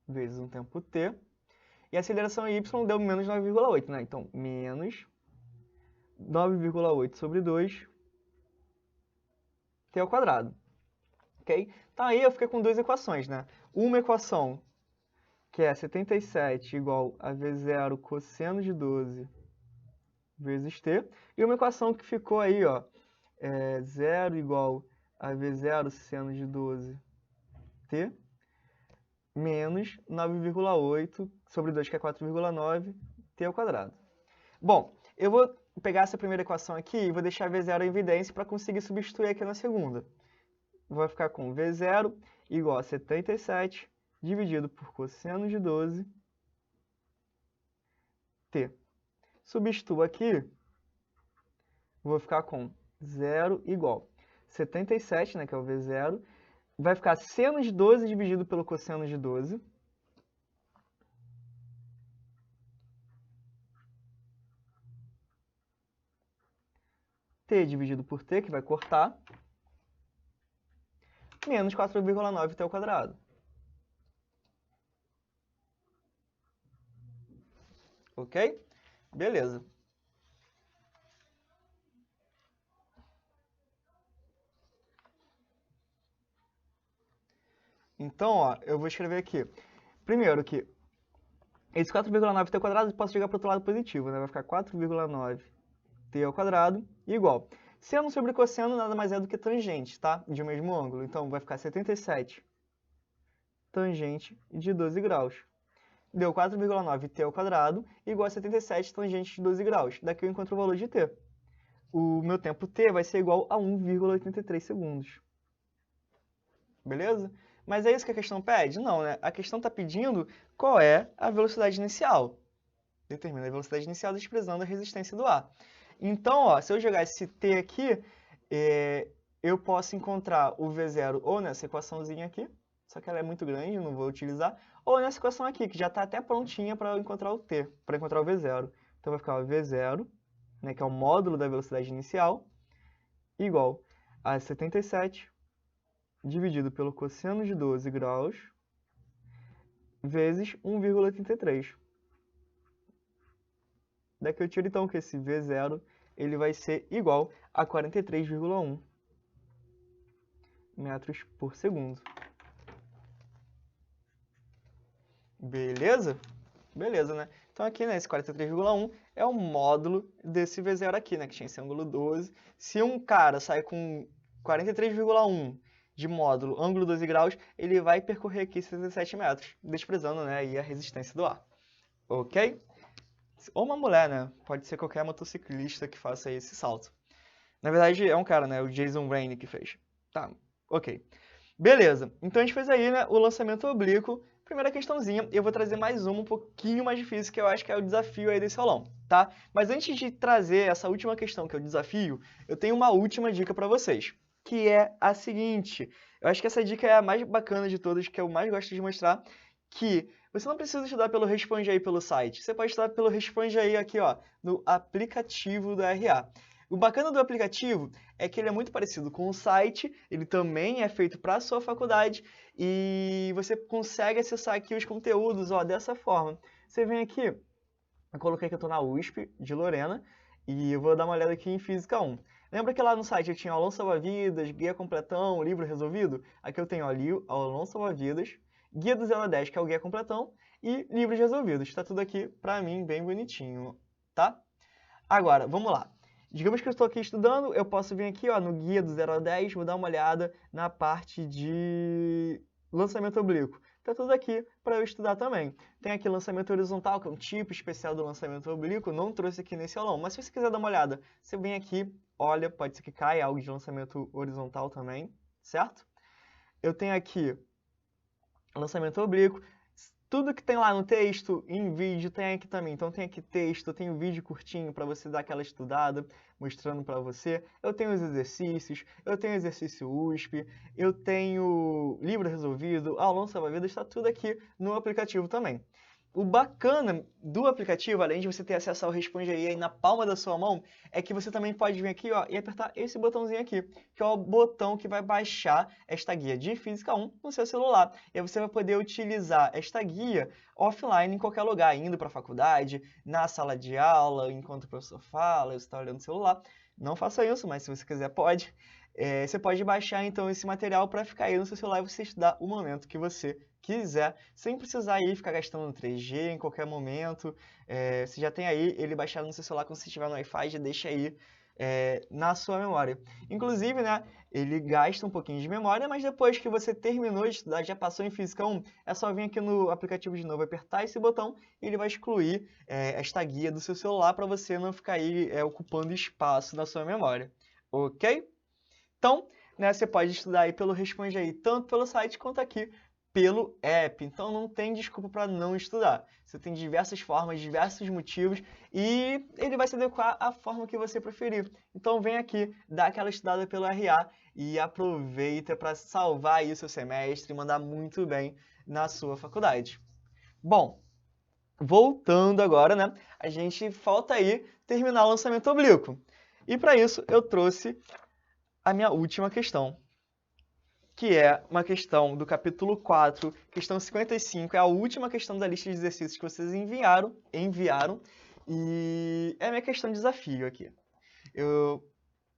vezes um tempo t. E a aceleração em y deu menos 9,8, né? Então, menos 9,8 sobre 2, t ao quadrado. Ok? Então, aí eu fiquei com duas equações, né? Uma equação, que é 77 igual a v0 cosseno de 12 vezes t. E uma equação que ficou aí, ó, 0 igual a v0 seno de 12 t, menos 9,8 sobre 2, que é 4,9, t ao quadrado. Bom, eu vou pegar essa primeira equação aqui e vou deixar v0 em evidência para conseguir substituir aqui na segunda. Vai ficar com v0 igual a 77 dividido por cosseno de 12 t. Substituo aqui, vou ficar com 0 igual 77, né, que é o v0, vai ficar seno de 12 dividido pelo cosseno de 12. T dividido por t, que vai cortar, menos 4,9 t ao quadrado. Ok? Beleza. Então, ó, eu vou escrever aqui. Primeiro que esse 4,9 t ao quadrado eu posso jogar para o outro lado positivo, né? Vai ficar 4,9 t ao quadrado igual. Seno sobre cosseno nada mais é do que tangente, tá? De um mesmo ângulo. Então, vai ficar 77 tangente de 12 graus. Deu 4,9 t ao quadrado igual a 77 tangente de 12 graus. Daqui eu encontro o valor de t. O meu tempo t vai ser igual a 1,83 segundos. Beleza? Mas é isso que a questão pede? Não, né? A questão está pedindo qual é a velocidade inicial. Determina a velocidade inicial desprezando a resistência do ar. Então, ó, se eu jogar esse t aqui, eu posso encontrar o v0 ou nessa equaçãozinha aqui, só que ela é muito grande, não vou utilizar, ou nessa equação aqui, que já está até prontinha para encontrar o t, para encontrar o v0. Então, vai ficar o v0, né, que é o módulo da velocidade inicial, igual a 77 dividido pelo cosseno de 12 graus vezes 1,83. Daqui eu tiro, então, que esse V0 ele vai ser igual a 43,1 metros por segundo. Beleza? Beleza, né? Então, aqui, né, esse 43,1 é o módulo desse V0 aqui, né, que tinha esse ângulo 12. Se um cara sai com 43,1 de módulo, ângulo 12 graus, ele vai percorrer aqui 67 metros, desprezando, né, aí a resistência do ar. Ok? Ou uma mulher, né? Pode ser qualquer motociclista que faça esse salto. Na verdade, é um cara, né? O Jason Rainey que fez. Tá, ok. Beleza. Então, a gente fez aí, né, o lançamento oblíquo. Primeira questãozinha. Eu vou trazer mais uma um pouquinho mais difícil, que eu acho que é o desafio aí desse aulão, tá? Mas antes de trazer essa última questão, que é o desafio, eu tenho uma última dica para vocês, que é a seguinte. Eu acho que essa dica é a mais bacana de todas, que eu mais gosto de mostrar, que você não precisa estudar pelo Responde Aí pelo site. Você pode estudar pelo Responde Aí aqui, ó, no aplicativo da RA. O bacana do aplicativo é que ele é muito parecido com o site, ele também é feito para a sua faculdade e você consegue acessar aqui os conteúdos, ó, dessa forma. Você vem aqui, eu coloquei que eu estou na USP de Lorena e eu vou dar uma olhada aqui em Física 1. Lembra que lá no site eu tinha aulão salva-vidas, guia completão, livro resolvido? Aqui eu tenho, ó, aulão salva-vidas, guia do 0 a 10, que é o guia completão, e livros resolvidos. Está tudo aqui para mim bem bonitinho, tá? Agora, vamos lá. Digamos que eu estou aqui estudando, eu posso vir aqui, ó, no guia do 0 a 10, vou dar uma olhada na parte de lançamento oblíquo. Está tudo aqui para eu estudar também. Tem aqui lançamento horizontal, que é um tipo especial do lançamento oblíquo, não trouxe aqui nesse aulão, mas se você quiser dar uma olhada, você vem aqui, olha, pode ser que caia algo de lançamento horizontal também, certo? Eu tenho aqui lançamento oblíquo. tudo que tem lá no texto, em vídeo, tem aqui também. Então tem aqui texto, tem um vídeo curtinho para você dar aquela estudada, mostrando para você. Eu tenho os exercícios, eu tenho exercício USP, eu tenho livro resolvido, aulão salva-vidas, está tudo aqui no aplicativo também. O bacana do aplicativo, além de você ter acesso ao Responde aí na palma da sua mão, é que você também pode vir aqui, ó, e apertar esse botãozinho aqui, que é o botão que vai baixar esta guia de Física 1 no seu celular. E aí você vai poder utilizar esta guia offline em qualquer lugar, indo para a faculdade, na sala de aula, enquanto o professor fala, você está olhando o celular. Não faça isso, mas se você quiser, pode. Você pode baixar, então, esse material para ficar aí no seu celular e você estudar o momento que você quiser, sem precisar aí ficar gastando no 3G em qualquer momento. Você já tem aí ele baixado no seu celular, quando você estiver no Wi-Fi, já deixa aí na sua memória. Inclusive, né, ele gasta um pouquinho de memória, mas depois que você terminou de estudar, já passou em Física 1, é só vir aqui no aplicativo de novo, apertar esse botão e ele vai excluir esta guia do seu celular para você não ficar aí ocupando espaço na sua memória. Ok? Então, né, você pode estudar aí pelo Responde aí, tanto pelo site quanto aqui pelo app. Então não tem desculpa para não estudar. Você tem diversas formas, diversos motivos e ele vai se adequar à forma que você preferir. Então vem aqui, dá aquela estudada pelo RA e aproveita para salvar aí o seu semestre e mandar muito bem na sua faculdade. Bom, voltando agora, né? A gente falta aí terminar o lançamento oblíquo. E para isso eu trouxe a minha última questão, que é uma questão do capítulo 4, questão 55, é a última questão da lista de exercícios que vocês enviaram e é a minha questão de desafio aqui.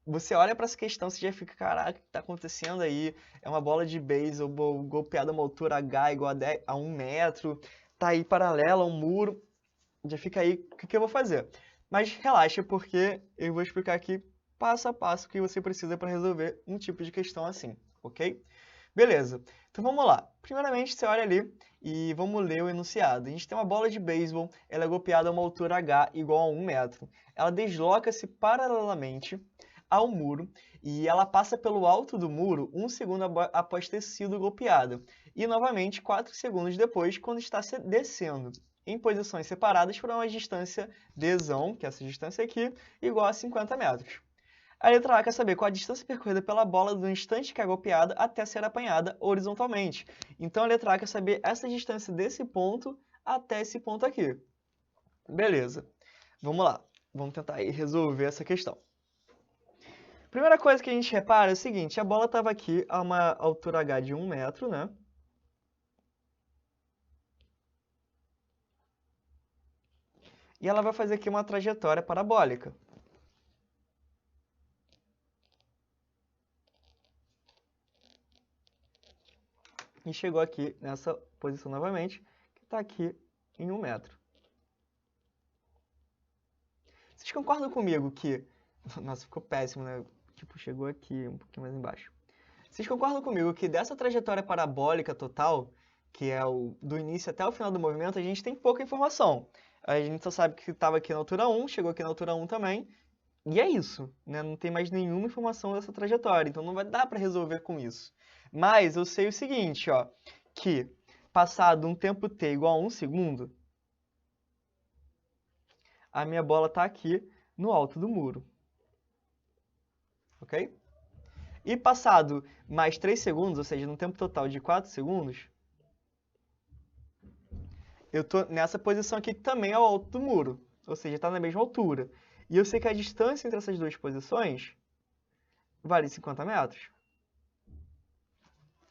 Você olha para essa questão, você já fica, caraca, o que está acontecendo aí? É uma bola de beisebol golpeada a uma altura H igual a 1 metro, tá aí paralela a um muro, já fica aí, o que eu vou fazer? Mas relaxa, porque eu vou explicar aqui passo a passo o que você precisa para resolver um tipo de questão assim, ok? Beleza, então vamos lá. Primeiramente, você olha ali e vamos ler o enunciado. A gente tem uma bola de beisebol, ela é golpeada a uma altura H igual a 1 metro. Ela desloca-se paralelamente ao muro e ela passa pelo alto do muro 1 segundo após ter sido golpeada. E novamente 4 segundos depois, quando está descendo, em posições separadas por uma distância dzão, que é essa distância aqui, igual a 50 metros. A letra A quer saber qual a distância percorrida pela bola do instante que é golpeada até ser apanhada horizontalmente. Então a letra A quer saber essa distância desse ponto até esse ponto aqui. Beleza. Vamos lá. Vamos tentar aí resolver essa questão. Primeira coisa que a gente repara é o seguinte, a bola estava aqui a uma altura H de 1 metro, né? E ela vai fazer aqui uma trajetória parabólica. E chegou aqui nessa posição novamente, que está aqui em 1 metro. Vocês concordam comigo que... Nossa, ficou péssimo, né? Tipo, chegou aqui, um pouquinho mais embaixo. Vocês concordam comigo que dessa trajetória parabólica total, que é do início até o final do movimento, a gente tem pouca informação. A gente só sabe que estava aqui na altura 1, chegou aqui na altura 1 também, e é isso, né? Não tem mais nenhuma informação dessa trajetória, então não vai dar para resolver com isso. Mas eu sei o seguinte, ó, que passado um tempo t igual a 1 segundo, a minha bola está aqui no alto do muro. Ok? E passado mais 3 segundos, ou seja, num tempo total de 4 segundos, eu estou nessa posição aqui que também é o alto do muro, ou seja, está na mesma altura. E eu sei que a distância entre essas duas posições vale 50 metros.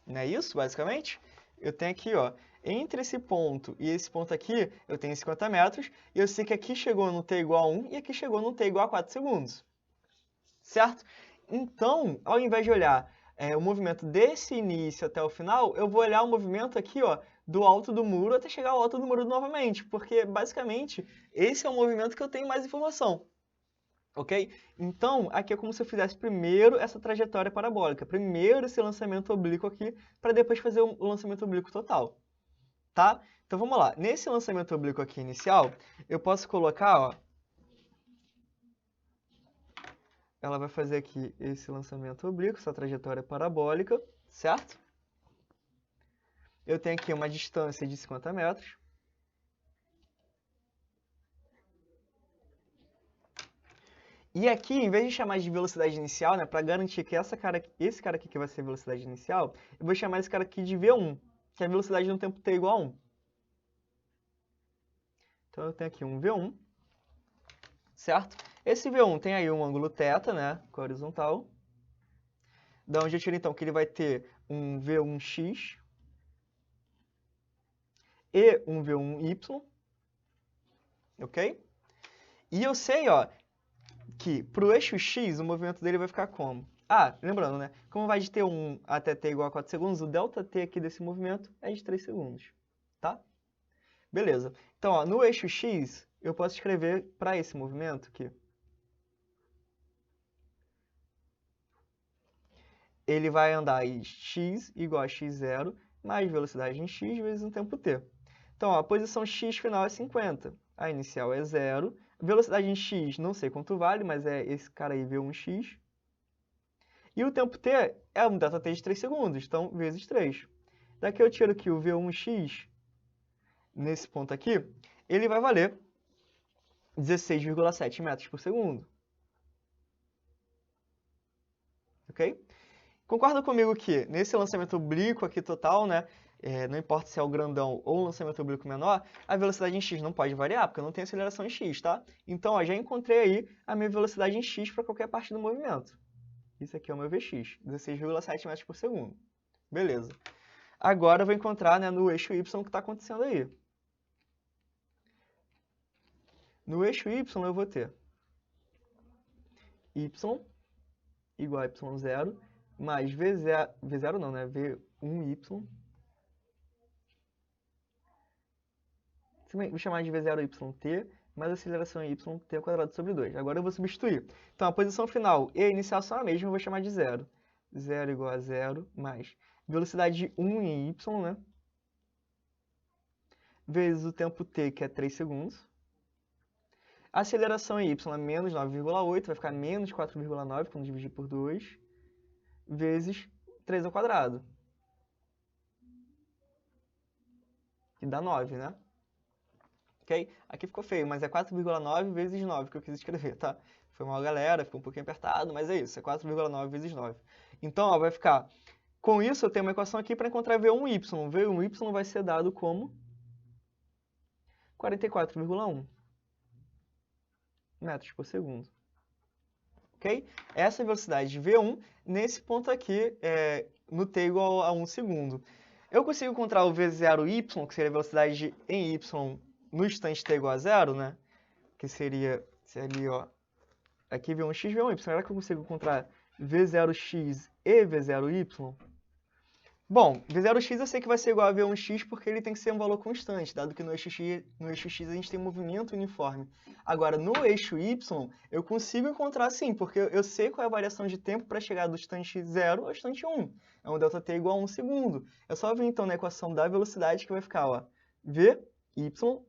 Não é isso, basicamente? Eu tenho aqui, ó, entre esse ponto e esse ponto aqui, eu tenho 50 metros, e eu sei que aqui chegou no t igual a 1 e aqui chegou no t igual a 4 segundos. Certo? Então, ao invés de olhar o movimento desse início até o final, eu vou olhar o movimento aqui, ó, do alto do muro até chegar ao alto do muro novamente, porque, basicamente, esse é o movimento que eu tenho mais informação. Ok? Então, aqui é como se eu fizesse primeiro essa trajetória parabólica, primeiro esse lançamento oblíquo aqui, para depois fazer o lançamento oblíquo total. Tá? Então, vamos lá. Nesse lançamento oblíquo aqui inicial, eu posso colocar, ó, ela vai fazer aqui esse lançamento oblíquo, essa trajetória parabólica, certo? eu tenho aqui uma distância de 50 metros. E aqui, em vez de chamar de velocidade inicial, né, para garantir que esse cara aqui que vai ser a velocidade inicial, eu vou chamar esse cara aqui de V1, que é a velocidade no tempo t igual a 1. Então, eu tenho aqui um V1, certo? Esse V1 tem aí um ângulo θ, né, com a horizontal. Da onde eu tiro, então, que ele vai ter um V1x e um V1y, ok? E eu sei, ó, que para o eixo x, o movimento dele vai ficar como? Ah, lembrando, né? Como vai de t1 até t igual a 4 segundos, o ΔT aqui desse movimento é de 3 segundos, tá? Beleza. Então, ó, no eixo x, eu posso escrever para esse movimento aqui. Ele vai andar em x igual a x0 mais velocidade em x vezes um tempo t. Então, ó, a posição x final é 50, a inicial é 0, velocidade em x não sei quanto vale, mas é esse cara aí, V1x. E o tempo t é um ΔT de 3 segundos, então vezes 3. Daqui eu tiro que o V1x, nesse ponto aqui, ele vai valer 16,7 metros por segundo. Ok? Concorda comigo que nesse lançamento oblíquo aqui total, né, não importa se é o grandão ou o lançamento oblíquo menor, a velocidade em x não pode variar, porque eu não tenho aceleração em x, tá? Então, ó, já encontrei aí a minha velocidade em x para qualquer parte do movimento. Isso aqui é o meu Vx, 16,7 metros por segundo. Beleza. Agora eu vou encontrar, né, no eixo y o que está acontecendo aí. No eixo y eu vou ter y igual a y0 mais v0 não, né, v1y. Vou chamar de v0yt mais aceleração em y t ao quadrado sobre 2. Agora eu vou substituir. Então, a posição final e a inicial são a mesma, eu vou chamar de 0. 0 igual a 0 mais velocidade de 1 em y, né? Vezes o tempo t, que é 3 segundos. A aceleração em y é menos 9,8, vai ficar menos 4,9 quando dividir por 2, vezes 3 ao quadrado. Que dá 9, né? Ok? Aqui ficou feio, mas é 4,9 vezes 9 que eu quis escrever, tá? Foi mal, galera, ficou um pouquinho apertado, mas é isso, é 4,9 vezes 9. Então, ó, vai ficar... Com isso, eu tenho uma equação aqui para encontrar V1y. V1y vai ser dado como 44,1 metros por segundo. Ok? Essa é a velocidade de V1 nesse ponto aqui, no t igual a 1 segundo. Eu consigo encontrar o V0y, que seria a velocidade em y no instante t igual a 0, né? Que seria ali, ó, aqui V1x, V1y. Será que eu consigo encontrar V0x e V0y? Bom, V0x eu sei que vai ser igual a V1x porque ele tem que ser um valor constante, dado que no eixo x a gente tem movimento uniforme. Agora, no eixo y, eu consigo encontrar sim, porque eu sei qual é a variação de tempo para chegar do instante 0 ao instante 1. É um ΔT igual a 1 segundo. É só vir, então, na equação da velocidade que vai ficar, ó, Vy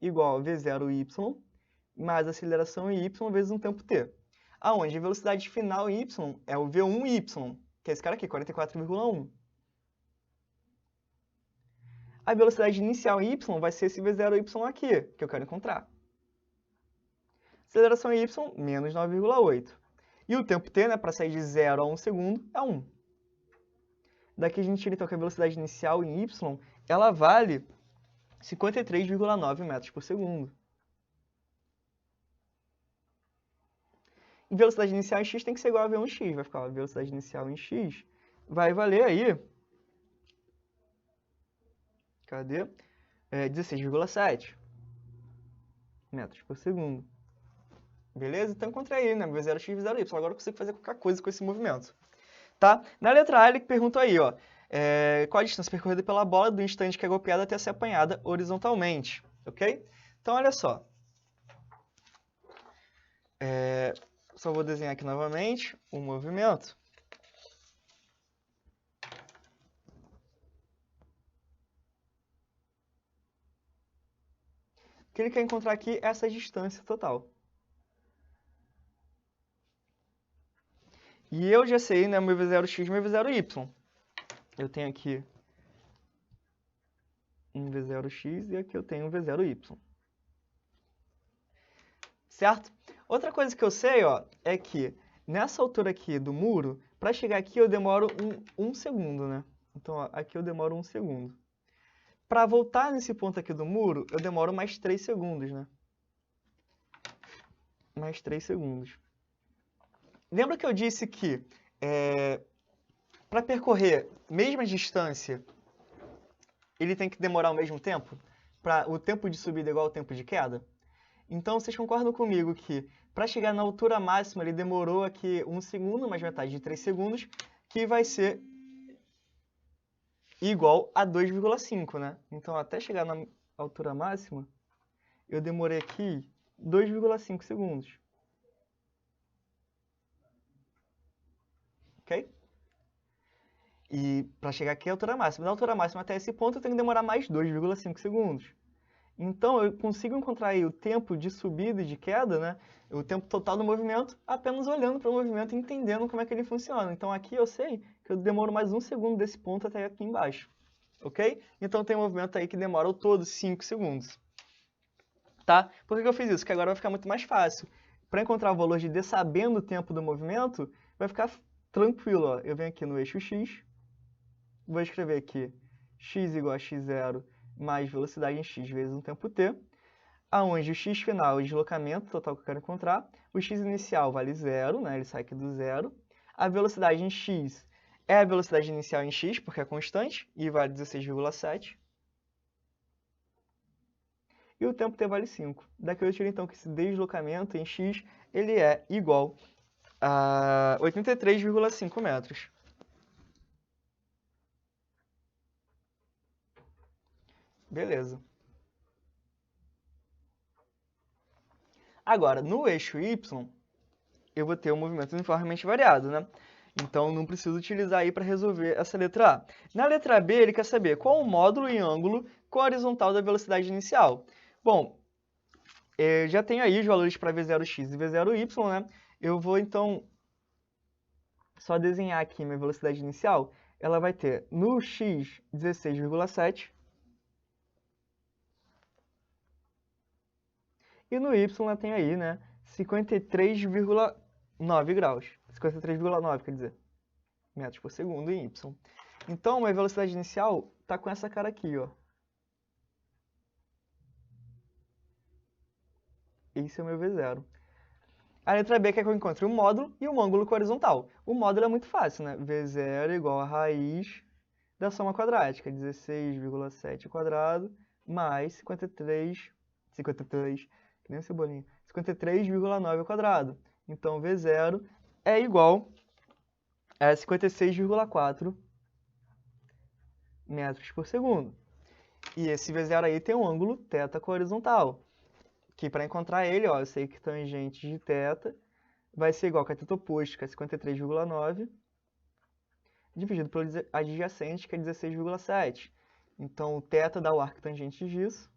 igual a V0y mais aceleração em y vezes um tempo t. Aonde a velocidade final em y é o V1y, que é esse cara aqui, 44,1. A velocidade inicial em y vai ser esse V0y aqui, que eu quero encontrar. Aceleração em y, menos 9,8. E o tempo t, né, para sair de 0 a 1 segundo, é 1. Daqui a gente tira, então, que a velocidade inicial em y, ela vale 53,9 metros por segundo. E velocidade inicial em x tem que ser igual a V1x. Vai ficar a velocidade inicial em x vai valer aí... Cadê? 16,7 metros por segundo. Beleza? Então encontrei aí, né? V0x e V0y. Agora eu consigo fazer qualquer coisa com esse movimento. Tá? Na letra A, ele perguntou aí, ó. Qual a distância percorrida pela bola do instante que é golpeada até ser apanhada horizontalmente. Ok? Então, olha só. Só vou desenhar aqui novamente o movimento. O que ele quer encontrar aqui é essa distância total. E eu já sei, né, meu V0x e meu V0y. Eu tenho aqui um V0x e aqui eu tenho um V0y. Certo? Outra coisa que eu sei, ó, é que nessa altura aqui do muro, para chegar aqui eu demoro um segundo, né? Então, ó, aqui eu demoro 1 segundo. Para voltar nesse ponto aqui do muro, eu demoro mais 3 segundos, né? Mais 3 segundos. Lembra que eu disse que para percorrer mesma distância, ele tem que demorar o mesmo tempo? Para o tempo de subida igual ao tempo de queda? Então, vocês concordam comigo que para chegar na altura máxima, ele demorou aqui 1 segundo, mais metade de 3 segundos, que vai ser igual a 2,5, né? Então, até chegar na altura máxima, eu demorei aqui 2,5 segundos. Ok? E para chegar aqui é a altura máxima. Da altura máxima até esse ponto, eu tenho que demorar mais 2,5 segundos. Então, eu consigo encontrar aí o tempo de subida e de queda, né? O tempo total do movimento, apenas olhando para o movimento e entendendo como é que ele funciona. Então, aqui eu sei que eu demoro mais 1 segundo desse ponto até aqui embaixo. Ok? Então, tem um movimento aí que demora ao todo 5 segundos. Tá? Por que eu fiz isso? Porque agora vai ficar muito mais fácil. Para encontrar o valor de D sabendo o tempo do movimento, vai ficar tranquilo. Ó. Eu venho aqui no eixo X, vou escrever aqui x igual a x0 mais velocidade em x vezes um tempo t, aonde o x final é o deslocamento total que eu quero encontrar, o x inicial vale 0, né? Ele sai aqui do 0, a velocidade em x é a velocidade inicial em x, porque é constante, e vale 16,7, e o tempo t vale 5. Daqui eu tiro então que esse deslocamento em x ele é igual a 83,5 metros. Beleza. Agora, no eixo y, eu vou ter um movimento uniformemente variado, né? Então, não preciso utilizar aí para resolver essa letra A. Na letra B, ele quer saber qual o módulo e ângulo com a horizontal da velocidade inicial. Bom, já tenho aí os valores para V0x e V0y, né? Eu vou, então, só desenhar aqui minha velocidade inicial. Ela vai ter, no x, 16,7. E no y ela tem aí, né, 53,9 graus. 53,9, quer dizer, metros por segundo em y. Então, a velocidade inicial está com essa cara aqui, ó. Esse é o meu V0. A letra B quer que eu encontre o módulo e o ângulo com a horizontal. O módulo é muito fácil, né? V0 igual a raiz da soma quadrática, 16,7 ao quadrado, mais 53, que nem cebolinha, 53,9 ao quadrado. Então, V0 é igual a 56,4 metros por segundo. E esse V0 aí tem um ângulo θ com a horizontal, que para encontrar ele, ó, eu sei que tangente de θ vai ser igual a θ oposto, que é 53,9, dividido pelo adjacente, que é 16,7. Então, o θ dá o arco tangente disso.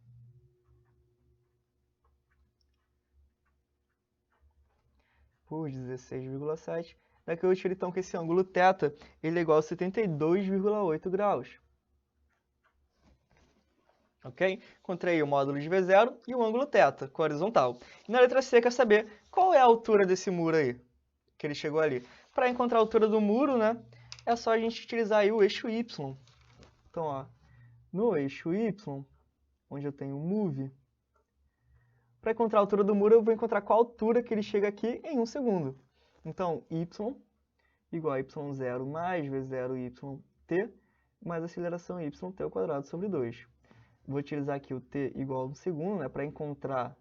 Por 16,7. Daqui eu tiro então que esse ângulo θ ele é igual a 72,8 graus. Ok? Encontrei o módulo de V0 e o ângulo θ com a horizontal. E na letra C quer saber qual é a altura desse muro aí, que ele chegou ali. Para encontrar a altura do muro, né, é só a gente utilizar aí o eixo Y. Então, ó, no eixo Y, onde eu tenho o move, para encontrar a altura do muro, eu vou encontrar qual altura que ele chega aqui em 1 segundo. Então, y igual a y0 mais v0yt, mais a aceleração yt ao quadrado sobre 2. Vou utilizar aqui o t igual a 1 segundo, né, para encontrar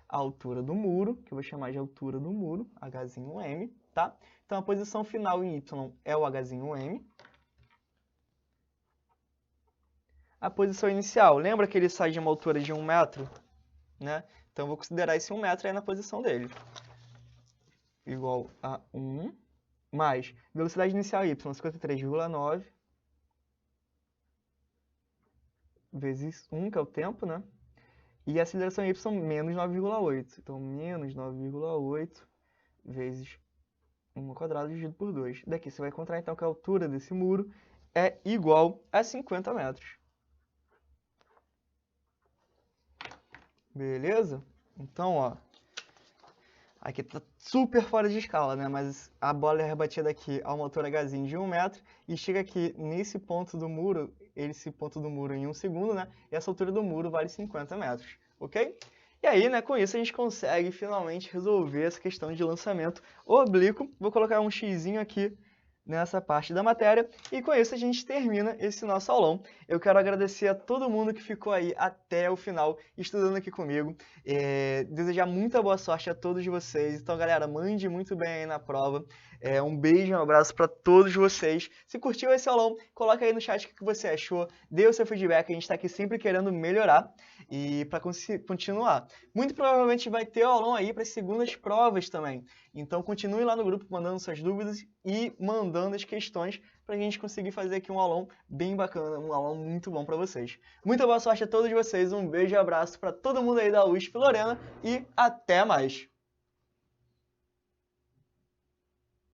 a altura do muro, que eu vou chamar de altura do muro, h'm, tá? Então, a posição final em y é o h'm. A posição inicial, lembra que ele sai de uma altura de 1 metro? Né? Então, eu vou considerar esse 1 metro aí na posição dele. Igual a 1 mais velocidade inicial y, 53,9, vezes 1, que é o tempo, né? E a aceleração y, menos 9,8. Então, menos 9,8 vezes 1 ao quadrado dividido por 2. Daqui você vai encontrar, então, que a altura desse muro é igual a 50 metros. Beleza? Então, ó, aqui tá super fora de escala, né? Mas a bola é rebatida aqui ao motor Hzinho de 1 metro e chega aqui nesse ponto do muro, esse ponto do muro em 1 segundo, né? E essa altura do muro vale 50 metros, ok? E aí, né, com isso a gente consegue finalmente resolver essa questão de lançamento oblíquo. Vou colocar um xizinho aqui nessa parte da matéria. E com isso a gente termina esse nosso aulão. Eu quero agradecer a todo mundo que ficou aí até o final estudando aqui comigo. Desejar muita boa sorte a todos vocês. Então, galera, mande muito bem aí na prova. Um beijo, um abraço para todos vocês. Se curtiu esse aulão, coloca aí no chat o que você achou. Dê o seu feedback, a gente está aqui sempre querendo melhorar e para continuar. Muito provavelmente vai ter aulão aí para as segundas provas também. Então continue lá no grupo mandando suas dúvidas e mandando as questões para a gente conseguir fazer aqui um aulão bem bacana, um aulão muito bom para vocês. Muita boa sorte a todos vocês, um beijo e abraço para todo mundo aí da USP Lorena e até mais!